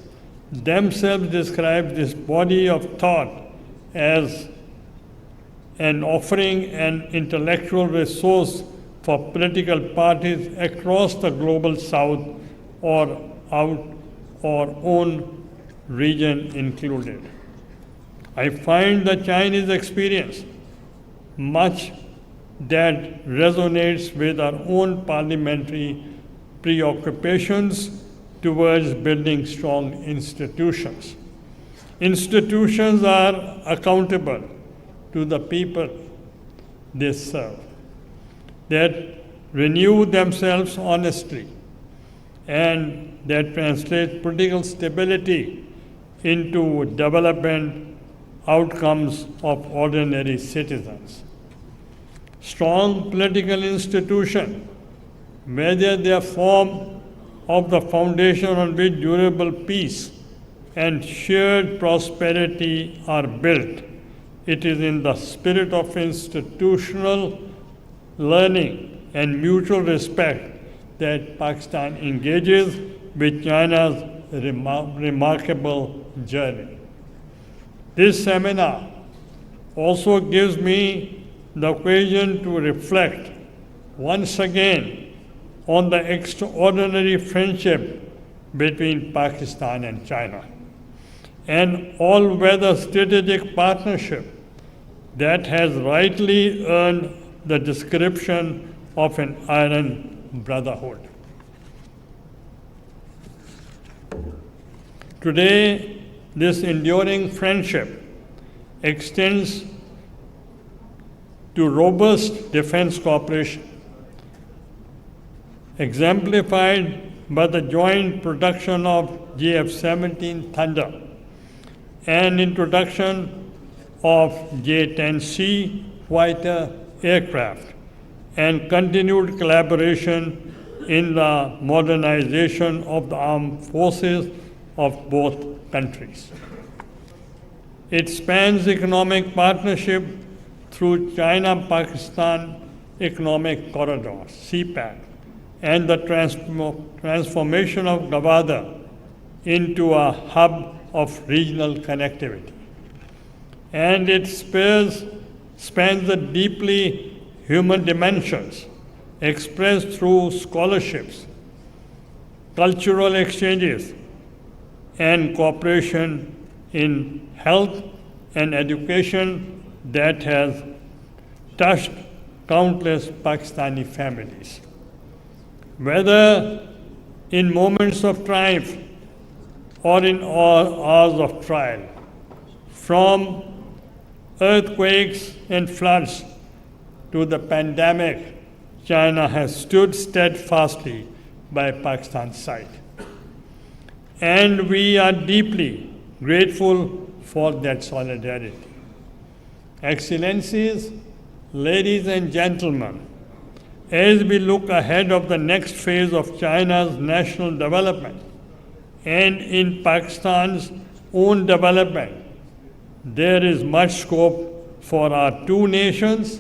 themselves describe this body of thought as an offering an intellectual resource for political parties across the global south or our own region included. I find the Chinese experience much that resonates with our own parliamentary preoccupations towards building strong institutions. Institutions are accountable to the people they serve, that renew themselves honestly, and that translate political stability into development outcomes of ordinary citizens. Strong political institutions, whether they are form of the foundation on which durable peace and shared prosperity are built, it is in the spirit of institutional learning and mutual respect that Pakistan engages with China's remarkable journey. This seminar also gives me the occasion to reflect once again on the extraordinary friendship between Pakistan and China, an all-weather strategic partnership that has rightly earned the description of an iron brotherhood. Today, this enduring friendship extends to robust defense cooperation, exemplified by the joint production of JF-17 Thunder and introduction of J-10C fighter aircraft and continued collaboration in the modernization of the armed forces of both countries. It spans economic partnership through China-Pakistan Economic Corridor, CPEC, and the transformation of Gwadar into a hub of regional connectivity. And it spans the deeply human dimensions expressed through scholarships, cultural exchanges, and cooperation in health and education that has touched countless Pakistani families. Whether in moments of triumph or in hours of trial, from earthquakes and floods to the pandemic, China has stood steadfastly by Pakistan's side. And we are deeply grateful for that solidarity. Excellencies, ladies and gentlemen, as we look ahead of the next phase of China's national development and in Pakistan's own development, there is much scope for our two nations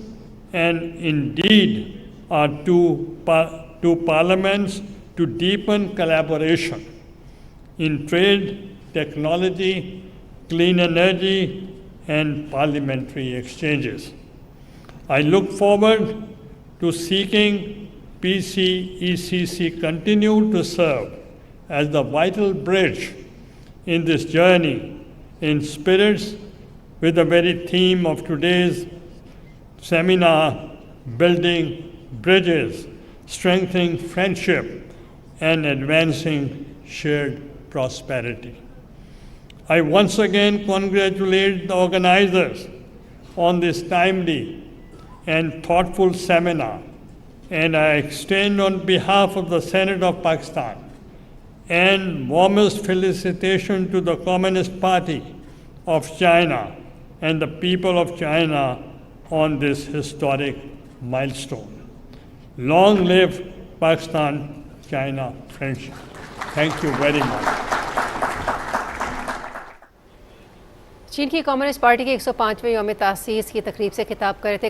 and indeed our two parliaments to deepen collaboration in trade, technology, clean energy, and parliamentary exchanges. I look forward to seeking PCECC continue to serve as the vital bridge in this journey in spirits with the very theme of today's seminar, building bridges, strengthening friendship, and advancing shared prosperity. I once again congratulate the organizers on this timely and thoughtful seminar, and I extend on behalf of the Senate of Pakistan and warmest felicitation to the Communist Party of China and the people of China on this historic milestone. Long live Pakistan-China friendship. Thank you very much. چین کی communist party کے 105ویں یوم تاسیس کی تقریب سے خطاب کر رہے تھے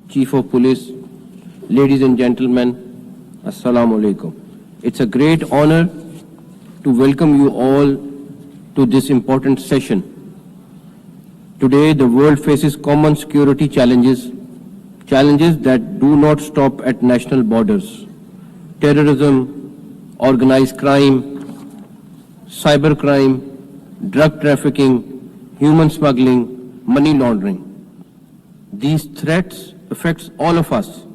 Chief of Police, ladies and gentlemen, Assalamu alaikum. It's a great honor to welcome you all to this important session. Today, the world faces common security challenges that do not stop at national borders. terrorism, organized crime, cybercrime, drug trafficking, human smuggling, money laundering. These threats affect all of us.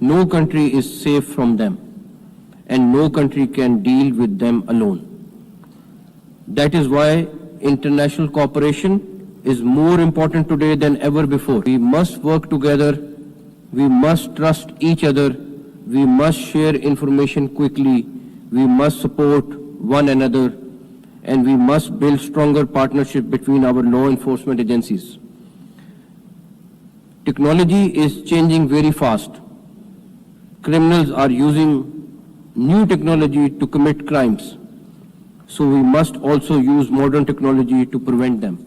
No country is safe from them, and no country can deal with them alone. That is why international cooperation is more important today than ever before. We must work together, we must trust each other, we must share information quickly, we must support one another, and we must build stronger partnership between our law enforcement agencies. Technology is changing very fast. Criminals are using new technology to commit crimes, so we must also use modern technology to prevent them.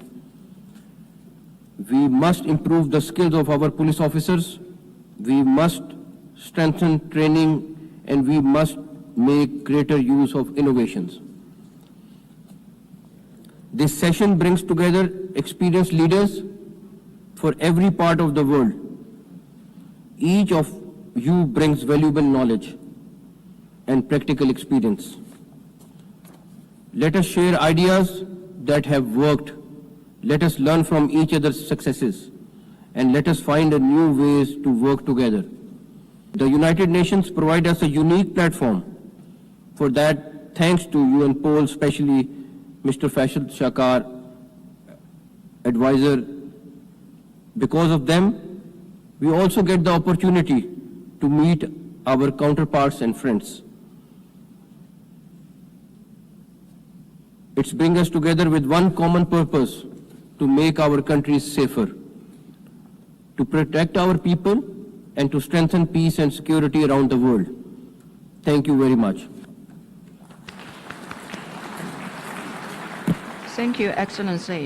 We must improve the skills of our police officers, we must strengthen training, and we must make greater use of innovations. This session brings together experienced leaders for every part of the world. Each of you brings valuable knowledge and practical experience. Let us share ideas that have worked. Let us learn from each other's successes, and let us find new ways to work together. The United Nations provide us a unique platform. For that, thanks to UNPOL, especially Mr. Faisal Shakar, advisor. Because of them, we also get the opportunity to meet our counterparts and friends. It's bring us together with one common purpose: to make our countries safer, to protect our people, and to strengthen peace and security around the world. Thank you very much. Thank you, Excellency.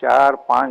4-5